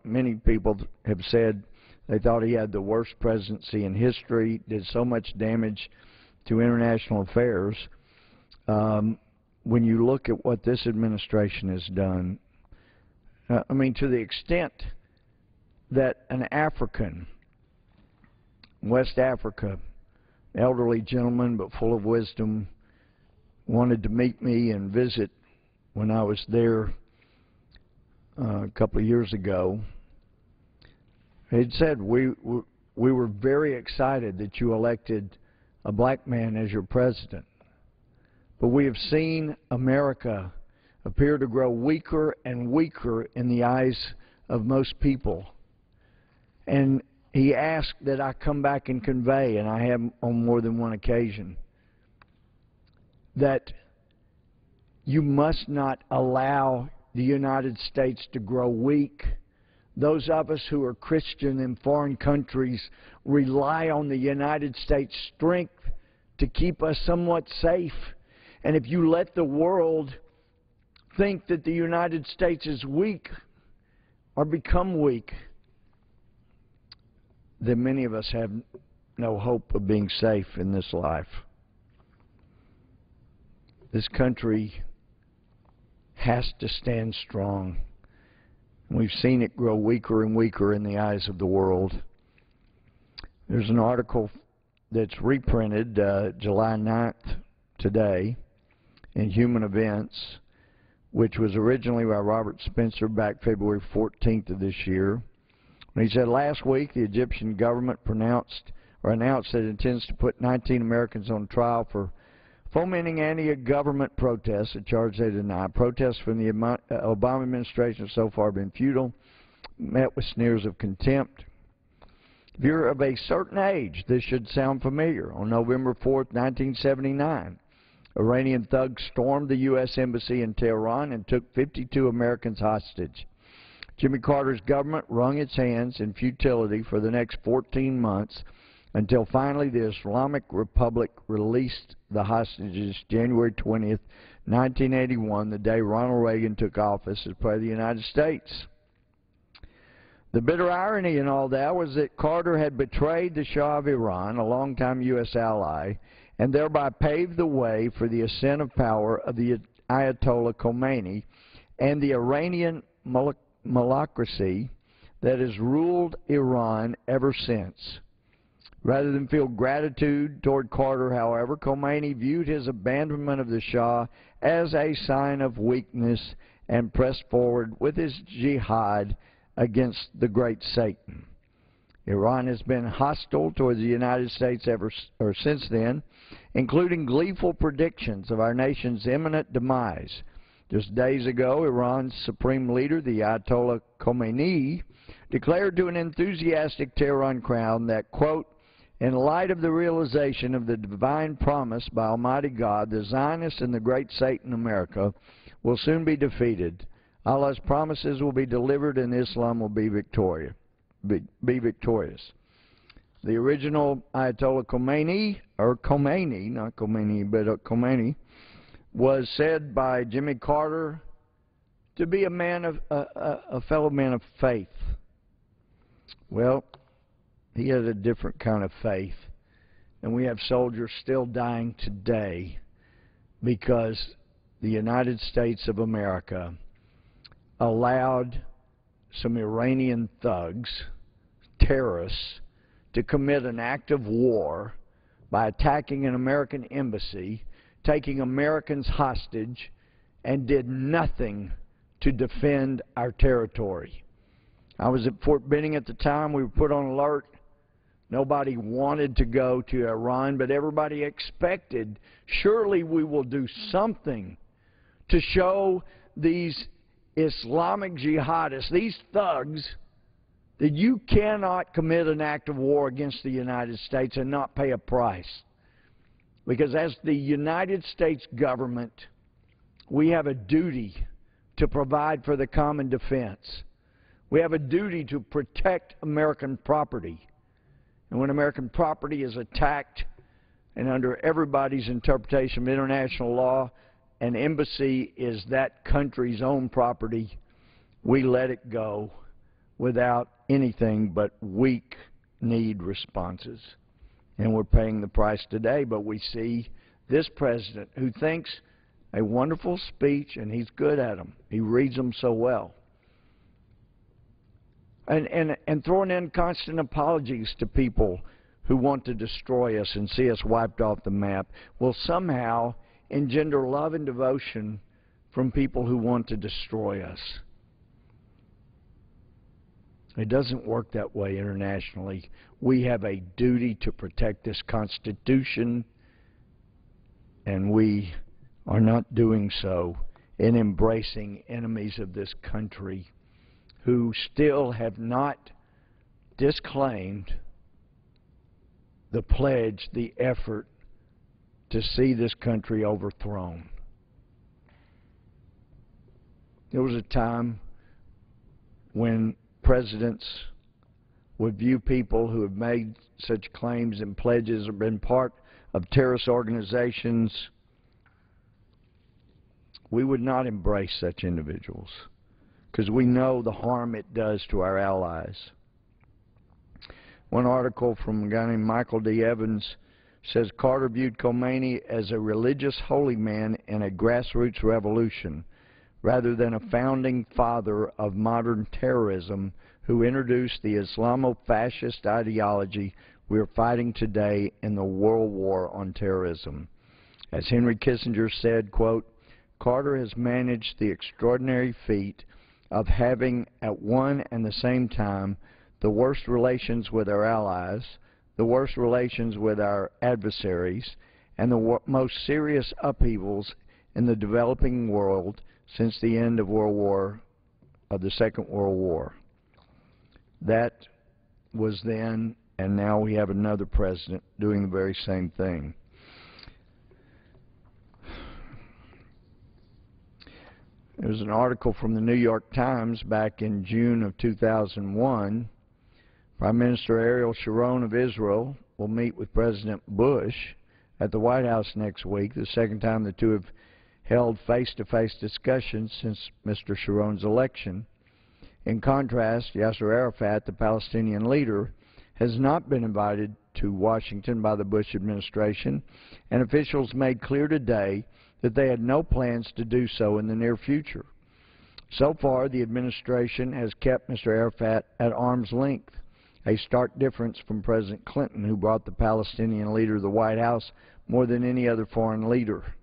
many people have said they thought he had the worst presidency in history, did so much damage to international affairs. When you look at what this administration has done, I mean, to the extent that an African, West Africa, elderly gentleman but full of wisdom, wanted to meet me and visit when I was there a couple of years ago. He'd said, we were very excited that you elected a black man as your president, but we have seen America appear to grow weaker and weaker in the eyes of most people. And he asked that I come back and convey, and I have on more than one occasion, that you must not allow the United States to grow weak. Those of us who are Christian in foreign countries rely on the United States' strength to keep us somewhat safe. And if you let the world think that the United States is weak or become weak, then many of us have no hope of being safe in this life. This country has to stand strong. We've seen it grow weaker and weaker in the eyes of the world. There's an article that's reprinted July 9th today in Human Events, which was originally by Robert Spencer back February 14th of this year. He said last week the Egyptian government announced that it intends to put 19 Americans on trial for fomenting anti-government protests, a charge they deny. Protests from the Obama administration have so far been futile, met with sneers of contempt. If you're of a certain age, this should sound familiar. On November 4th, 1979, Iranian thugs stormed the U.S. Embassy in Tehran and took 52 Americans hostage. Jimmy Carter's government wrung its hands in futility for the next 14 months until finally the Islamic Republic released the hostages January 20th, 1981, the day Ronald Reagan took office as President of the United States. The bitter irony in all that was that Carter had betrayed the Shah of Iran, a longtime U.S. ally, and thereby paved the way for the ascent of power of the Ayatollah Khomeini and the Iranian malocracy that has ruled Iran ever since. Rather than feel gratitude toward Carter, however, Khomeini viewed his abandonment of the Shah as a sign of weakness and pressed forward with his jihad against the great Satan. Iran has been hostile towards the United States since then, including gleeful predictions of our nation's imminent demise. Just days ago, Iran's supreme leader, the Ayatollah Khomeini, declared to an enthusiastic Tehran crowd that, quote, in light of the realization of the divine promise by Almighty God, the Zionists and the great Satan America will soon be defeated. Allah's promises will be delivered and Islam will be victorious. The original Ayatollah Khomeini or Khomeini, not Khomeini, but Khomeini, was said by Jimmy Carter to be a man of a fellow man of faith. Well, he had a different kind of faith, and we have soldiers still dying today because the United States of America allowed some Iranian thugs, terrorists, to commit an act of war by attacking an American embassy, taking Americans hostage, and did nothing to defend our territory. I was at Fort Benning at the time. We were put on alert. Nobody wanted to go to Iran, but everybody expected, surely we will do something to show these Islamic jihadists, these thugs, that you cannot commit an act of war against the United States and not pay a price. Because as the United States government, we have a duty to provide for the common defense. We have a duty to protect American property. And when American property is attacked, and under everybody's interpretation of international law, an embassy is that country's own property, we let it go without anything but weak-kneed responses. And we're paying the price today, but we see this president who thinks a wonderful speech, and he's good at them. He reads them so well. And throwing in constant apologies to people who want to destroy us and see us wiped off the map will somehow engender love and devotion from people who want to destroy us. It doesn't work that way internationally. We have a duty to protect this Constitution, and we are not doing so in embracing enemies of this country who still have not disclaimed the pledge, the effort to see this country overthrown. There was a time when presidents would view people who have made such claims and pledges or been part of terrorist organizations. We would not embrace such individuals because we know the harm it does to our allies. One article from a guy named Michael D. Evans says Carter viewed Khomeini as a religious holy man in a grassroots revolution rather than a founding father of modern terrorism who introduced the Islamo-fascist ideology we are fighting today in the World War on terrorism. As Henry Kissinger said, quote, Carter has managed the extraordinary feat of having at one and the same time the worst relations with our allies, the worst relations with our adversaries, and the most serious upheavals in the developing world since the end of the Second World War. That was then, and now we have another president doing the very same thing. There was an article from the New York Times back in June of 2001. Prime Minister Ariel Sharon of Israel will meet with President Bush at the White House next week, the second time the two have held face-to-face discussions since Mr. Sharon's election. In contrast, Yasser Arafat, the Palestinian leader, has not been invited to Washington by the Bush administration, and officials made clear today that they had no plans to do so in the near future. So far, the administration has kept Mr. Arafat at arm's length, a stark difference from President Clinton, who brought the Palestinian leader to the White House more than any other foreign leader.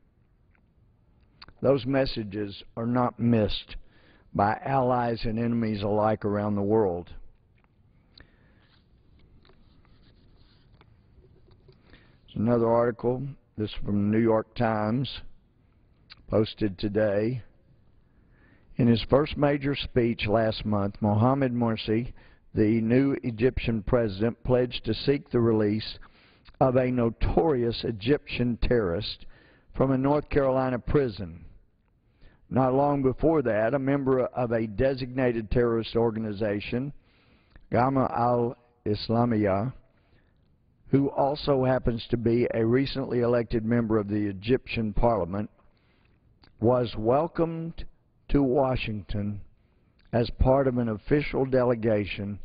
Those messages are not missed by allies and enemies alike around the world. There's another article, this is from the New York Times, posted today. In his first major speech last month, Mohamed Morsi, the new Egyptian president, pledged to seek the release of a notorious Egyptian terrorist from a North Carolina prison. Not long before that, a member of a designated terrorist organization, Jama al-Islamiyah, who also happens to be a recently elected member of the Egyptian parliament, was welcomed to Washington as part of an official delegation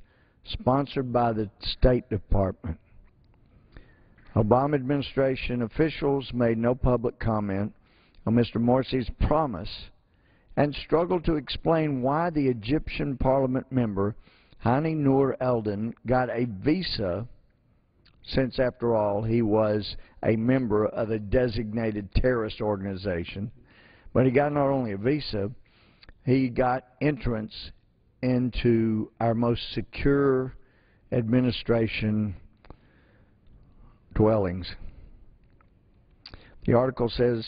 sponsored by the State Department. Obama administration officials made no public comment on Mr. Morsi's promise and struggled to explain why the Egyptian parliament member, Hani Noor Eldon, got a visa, since, after all, he was a member of a designated terrorist organization. But he got not only a visa, he got entrance into our most secure administration dwellings. The article says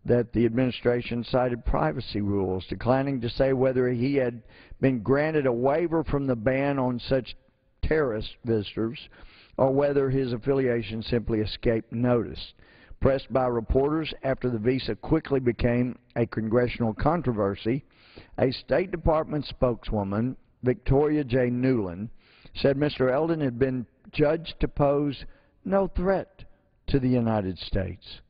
that the administration cited privacy rules, declining to say whether he had been granted a waiver from the ban on such terrorist visitors or whether his affiliation simply escaped notice. Pressed by reporters after the visa quickly became a congressional controversy, a State Department spokeswoman, Victoria J. Nuland, said Mr. Eldon had been judged to pose no threat to the United States.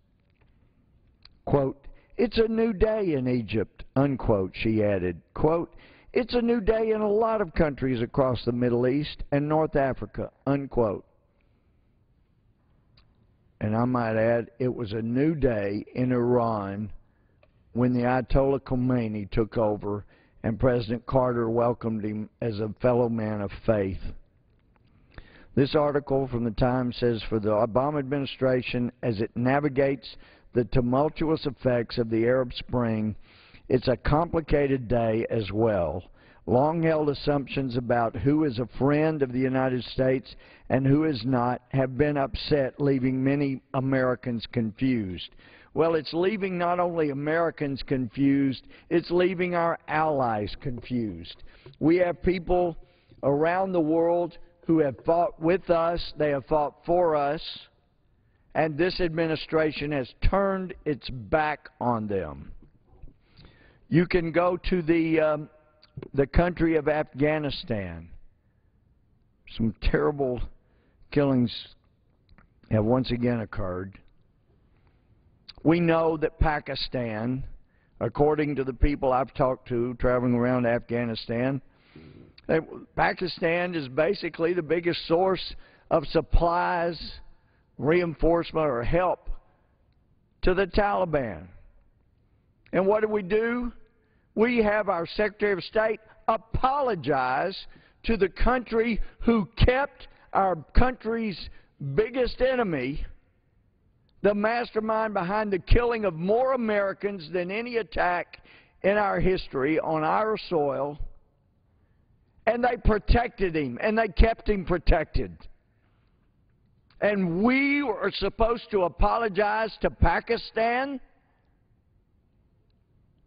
Quote, "It's a new day in Egypt," unquote, she added. Quote, "It's a new day in a lot of countries across the Middle East and North Africa," unquote. And I might add, it was a new day in Iran when the Ayatollah Khomeini took over and President Carter welcomed him as a fellow man of faith. This article from the Times says, for the Obama administration, as it navigates the tumultuous effects of the Arab Spring, it's a complicated day as well. Long-held assumptions about who is a friend of the United States and who is not have been upset, leaving many Americans confused. Well, it's leaving not only Americans confused, it's leaving our allies confused. We have people around the world who have fought with us, they have fought for us, and this administration has turned its back on them. You can go to the country of Afghanistan. Some terrible killings have once again occurred. We know that Pakistan, according to the people I've talked to traveling around Afghanistan, Pakistan is basically the biggest source of supplies, reinforcement, or help to the Taliban. And what do? We have our Secretary of State apologize to the country who kept our country's biggest enemy, the mastermind behind the killing of more Americans than any attack in our history on our soil, and they protected him, and they kept him protected. And we are supposed to apologize to Pakistan?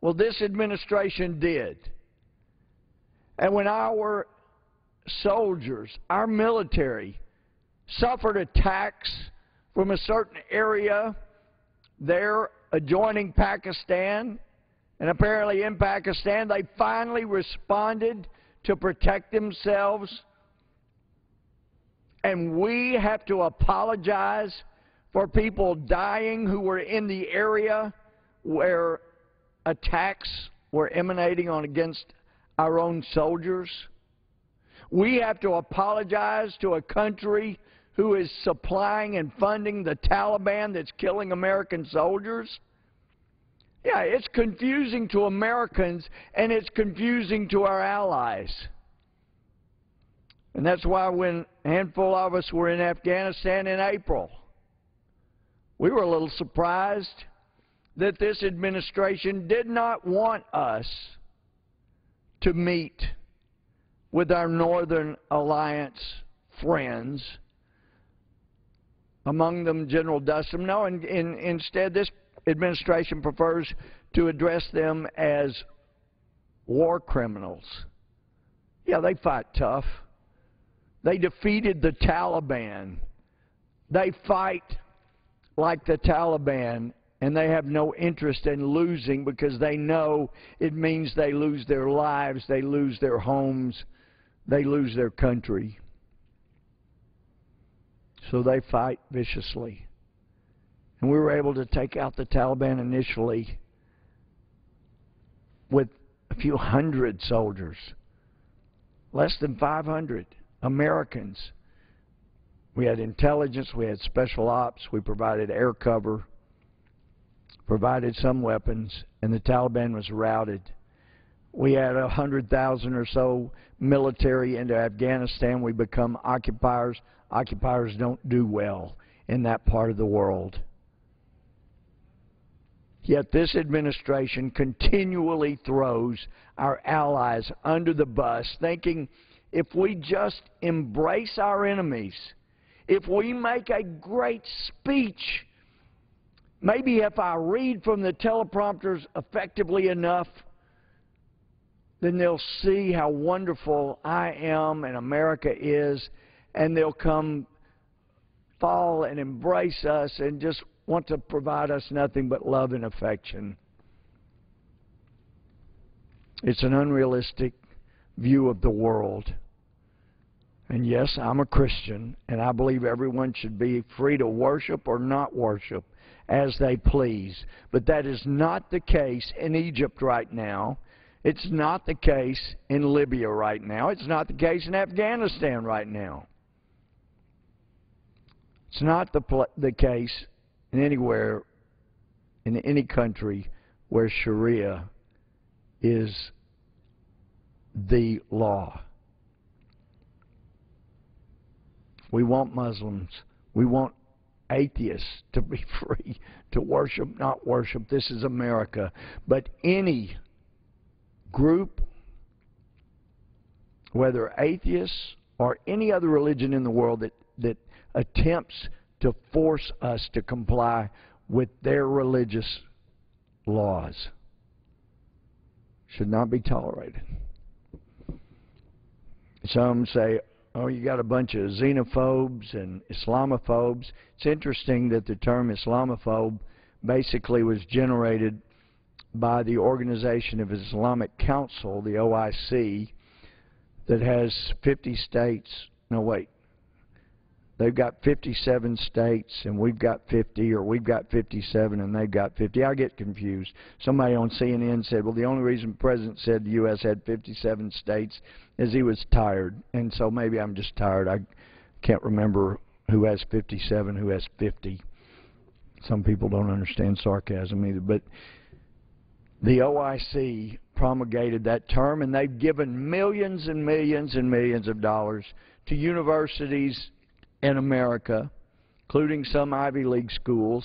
Well, this administration did. And when our soldiers, our military, suffered attacks from a certain area there adjoining Pakistan, and apparently in Pakistan, they finally responded to protect themselves. And we have to apologize for people dying who were in the area where attacks were emanating on against our own soldiers. We have to apologize to a country who is supplying and funding the Taliban that's killing American soldiers. Yeah, it's confusing to Americans, and it's confusing to our allies. And that's why when a handful of us were in Afghanistan in April, we were a little surprised that this administration did not want us to meet with our Northern Alliance friends, among them General Dustin. No, instead this administration prefers to address them as war criminals. Yeah, they fight tough. They defeated the Taliban. They fight like the Taliban, and they have no interest in losing because they know it means they lose their lives, they lose their homes, they lose their country. So they fight viciously. And we were able to take out the Taliban initially with a few hundred soldiers, less than 500 Americans. We had intelligence, we had special ops, we provided air cover, provided some weapons, and the Taliban was routed. We had 100,000 or so military into Afghanistan. We become occupiers. Occupiers don't do well in that part of the world. Yet this administration continually throws our allies under the bus, thinking if we just embrace our enemies, if we make a great speech, maybe if I read from the teleprompters effectively enough, then they'll see how wonderful I am and America is, and they'll come fall and embrace us and just want to provide us nothing but love and affection. It's an unrealistic view of the world. And yes, I'm a Christian, and I believe everyone should be free to worship or not worship as they please. But that is not the case in Egypt right now. It's not the case in Libya right now. It's not the case in Afghanistan right now. It's not the case in anywhere, in any country where Sharia is the law. We want Muslims. We want atheists to be free to worship, not worship. This is America. But any group, whether atheists or any other religion in the world that attempts to force us to comply with their religious laws should not be tolerated. Some say, oh, you got a bunch of xenophobes and Islamophobes. It's interesting that the term Islamophobe basically was generated by the Organization of Islamic Council, the OIC, that has 50 states. No, wait. They've got 57 states, and we've got 50, or we've got 57, and they've got 50. I get confused. Somebody on CNN said, well, the only reason the President said the U.S. had 57 states is he was tired. And so maybe I'm just tired. I can't remember who has 57, who has 50. Some people don't understand sarcasm either. But the OIC promulgated that term, and they've given millions and millions and millions of dollars to universities in America, including some Ivy League schools.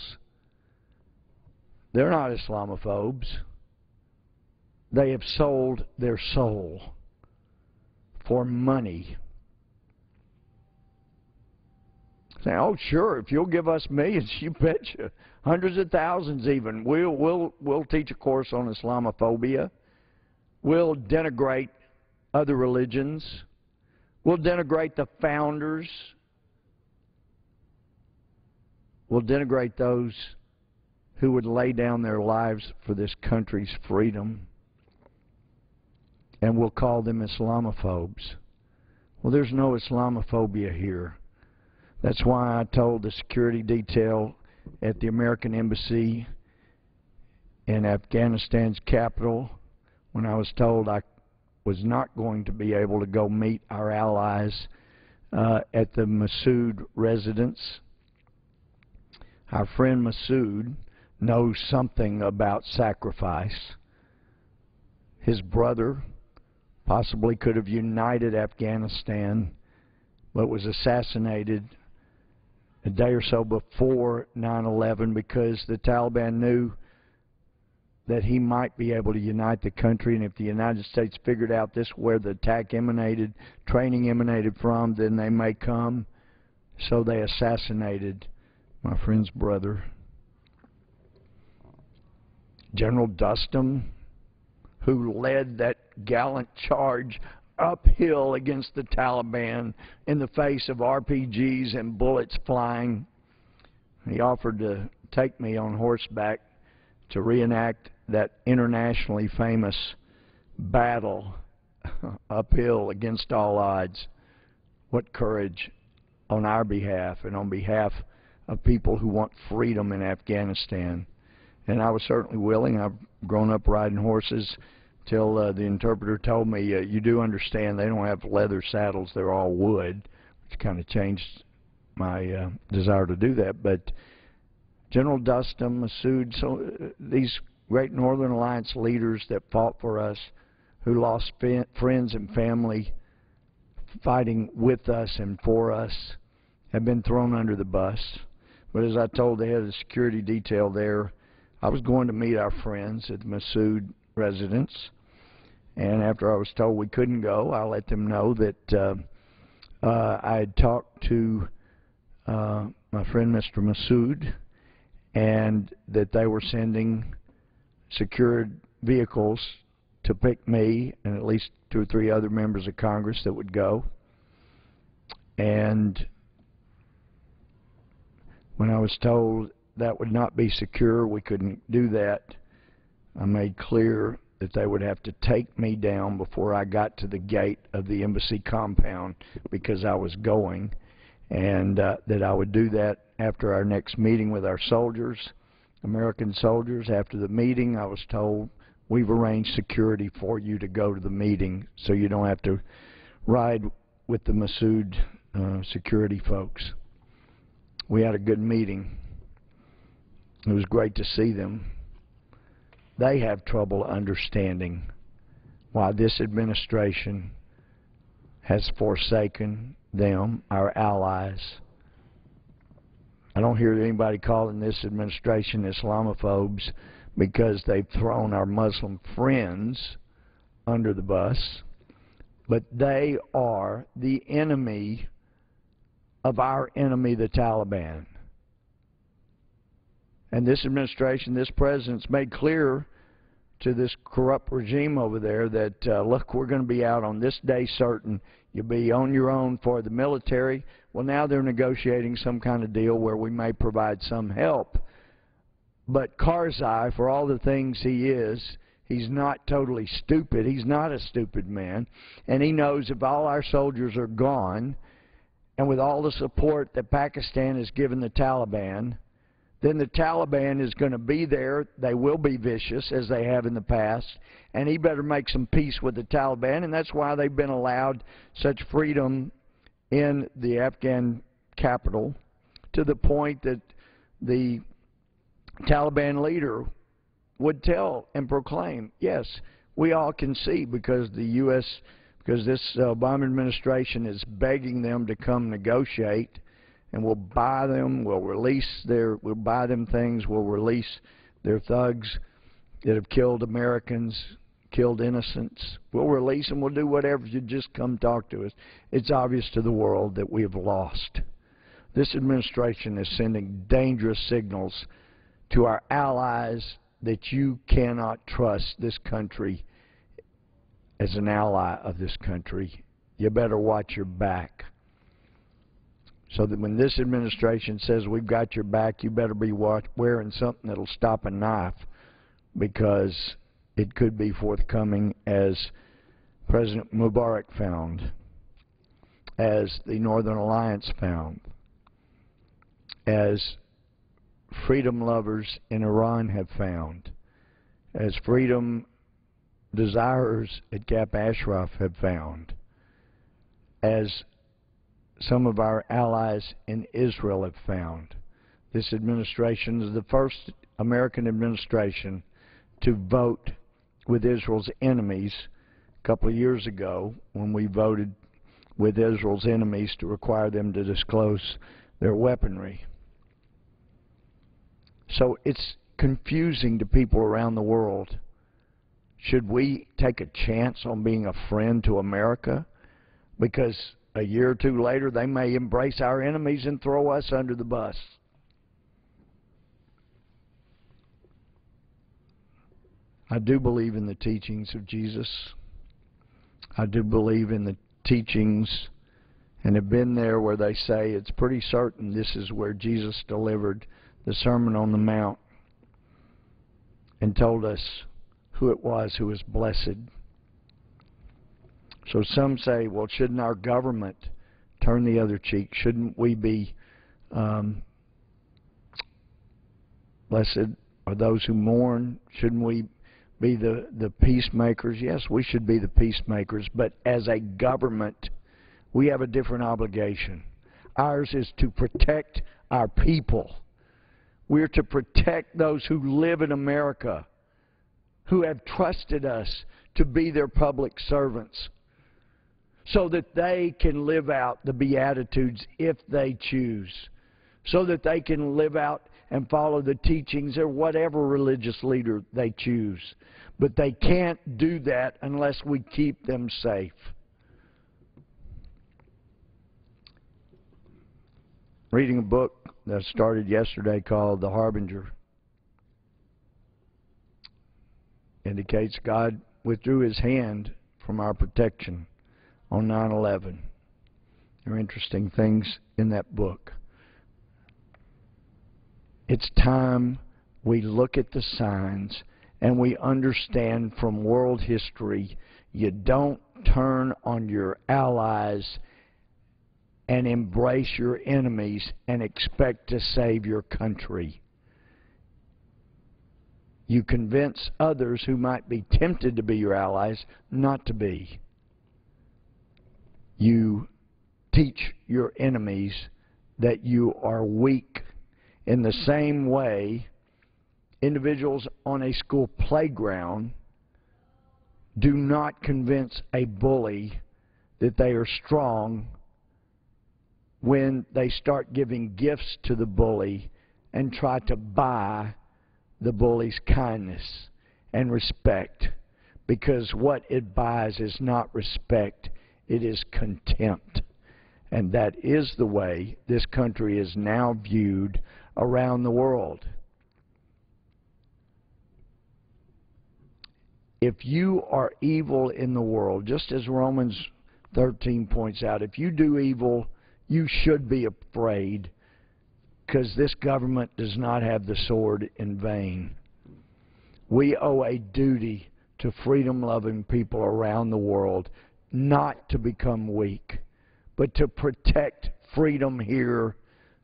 They're not Islamophobes. They have sold their soul for money. Say, oh, sure, if you'll give us millions, you betcha. Hundreds of thousands even. We'll teach a course on Islamophobia. We'll denigrate other religions. We'll denigrate the founders. We'll denigrate those who would lay down their lives for this country's freedom. And we'll call them Islamophobes. Well, there's no Islamophobia here. That's why I told the security detail at the American Embassy in Afghanistan's capital, when I was told I was not going to be able to go meet our allies at the Massoud residence. Our friend Massoud knows something about sacrifice. His brother possibly could have united Afghanistan, but was assassinated a day or so before 9/11 because the Taliban knew that he might be able to unite the country, and if the United States figured out this where the attack emanated, training emanated from, then they may come. So they assassinated my friend's brother. General Dustin, who led that gallant charge uphill against the Taliban in the face of RPGs and bullets flying. He offered to take me on horseback to reenact that internationally famous battle uphill against all odds. What courage on our behalf and on behalf of people who want freedom in Afghanistan. And I was certainly willing. I've grown up riding horses till the interpreter told me, you do understand they don't have leather saddles, they're all wood, which kind of changed my desire to do that. But General Dustin, Massoud, so these great Northern Alliance leaders that fought for us, who lost friends and family fighting with us and for us, have been thrown under the bus. But as I told the head of the security detail there, I was going to meet our friends at the Massoud residence, and after I was told we couldn't go, I let them know that I had talked to my friend Mr. Massoud, and that they were sending secured vehicles to pick me and at least 2 or 3 other members of Congress that would go. And when I was told that would not be secure, we couldn't do that, I made clear that they would have to take me down before I got to the gate of the embassy compound because I was going, and that I would do that after our next meeting with our soldiers, American soldiers. After the meeting, I was told, we've arranged security for you to go to the meeting so you don't have to ride with the Massoud security folks. We had a good meeting. It was great to see them. They have trouble understanding why this administration has forsaken them, our allies. I don't hear anybody calling this administration Islamophobes because they've thrown our Muslim friends under the bus, but they are the enemy of our enemy, the Taliban. And this administration, this president's made clear to this corrupt regime over there that, look, we're going to be out on this day certain. You'll be on your own for the military. Well, now they're negotiating some kind of deal where we may provide some help. But Karzai, for all the things he is, he's not totally stupid. He's not a stupid man. And he knows if all our soldiers are gone, and with all the support that Pakistan has given the Taliban, then the Taliban is going to be there. They will be vicious, as they have in the past, and he better make some peace with the Taliban, and that's why they've been allowed such freedom in the Afghan capital, to the point that the Taliban leader would tell and proclaim, yes, we all can see because the U.S., because this Obama administration is begging them to come negotiate, and we'll buy them, we'll buy them things, we'll release their thugs that have killed Americans, killed innocents. We'll release them, we'll do whatever, you just come talk to us. It's obvious to the world that we have lost. This administration is sending dangerous signals to our allies that you cannot trust this country as an ally of this country. You better watch your back. So that when this administration says we've got your back, you better be wearing something that'll stop a knife, because it could be forthcoming, as President Mubarak found, as the Northern Alliance found, as freedom lovers in Iran have found, as freedom desirers at Camp Ashraf have found, as some of our allies in Israel have found. This administration is the first American administration to vote with Israel's enemies a couple of years ago, when we voted with Israel's enemies to require them to disclose their weaponry. So it's confusing to people around the world. Should we take a chance on being a friend to America? Because a year or two later, they may embrace our enemies and throw us under the bus. I do believe in the teachings of Jesus. I do believe in the teachings, and have been there where they say it's pretty certain this is where Jesus delivered the Sermon on the Mount and told us who it was who was blessed. So some say, well, shouldn't our government turn the other cheek? Shouldn't we be blessed are those who mourn? Shouldn't we be the peacemakers? Yes, we should be the peacemakers, but as a government, we have a different obligation. Ours is to protect our people. We're to protect those who live in America, who have trusted us to be their public servants, so that they can live out the Beatitudes if they choose, so that they can live out and follow the teachings of whatever religious leader they choose. But they can't do that unless we keep them safe. Reading a book that started yesterday called The Harbinger. Indicates God withdrew his hand from our protection on 9/11. There are interesting things in that book. It's time we look at the signs and we understand from world history, you don't turn on your allies and embrace your enemies and expect to save your country. You convince others who might be tempted to be your allies not to be. You teach your enemies that you are weak. In the same way, individuals on a school playground do not convince a bully that they are strong when they start giving gifts to the bully and try to buy the bully's kindness and respect, because what it buys is not respect, it is contempt. And that is the way this country is now viewed around the world. If you are evil in the world, just as Romans 13 points out, if you do evil, you should be afraid, because this government does not have the sword in vain. We owe a duty to freedom-loving people around the world not to become weak, but to protect freedom here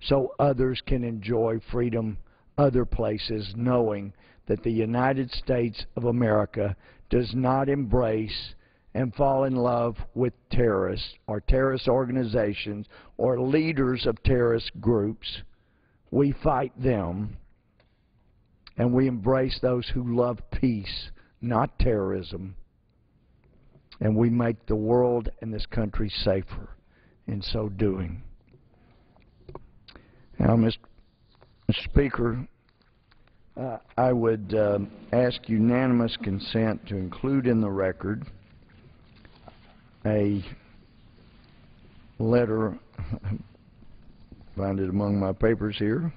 so others can enjoy freedom other places, knowing that the United States of America does not embrace and fall in love with terrorists or terrorist organizations or leaders of terrorist groups. We fight them, and we embrace those who love peace, not terrorism, and we make the world and this country safer in so doing. Now, Mr. Speaker, I would ask unanimous consent to include in the record a letter, find it among my papers here.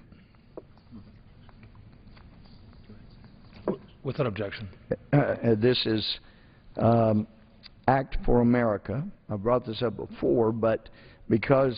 Without objection. This is Act for America. I brought this up before, but because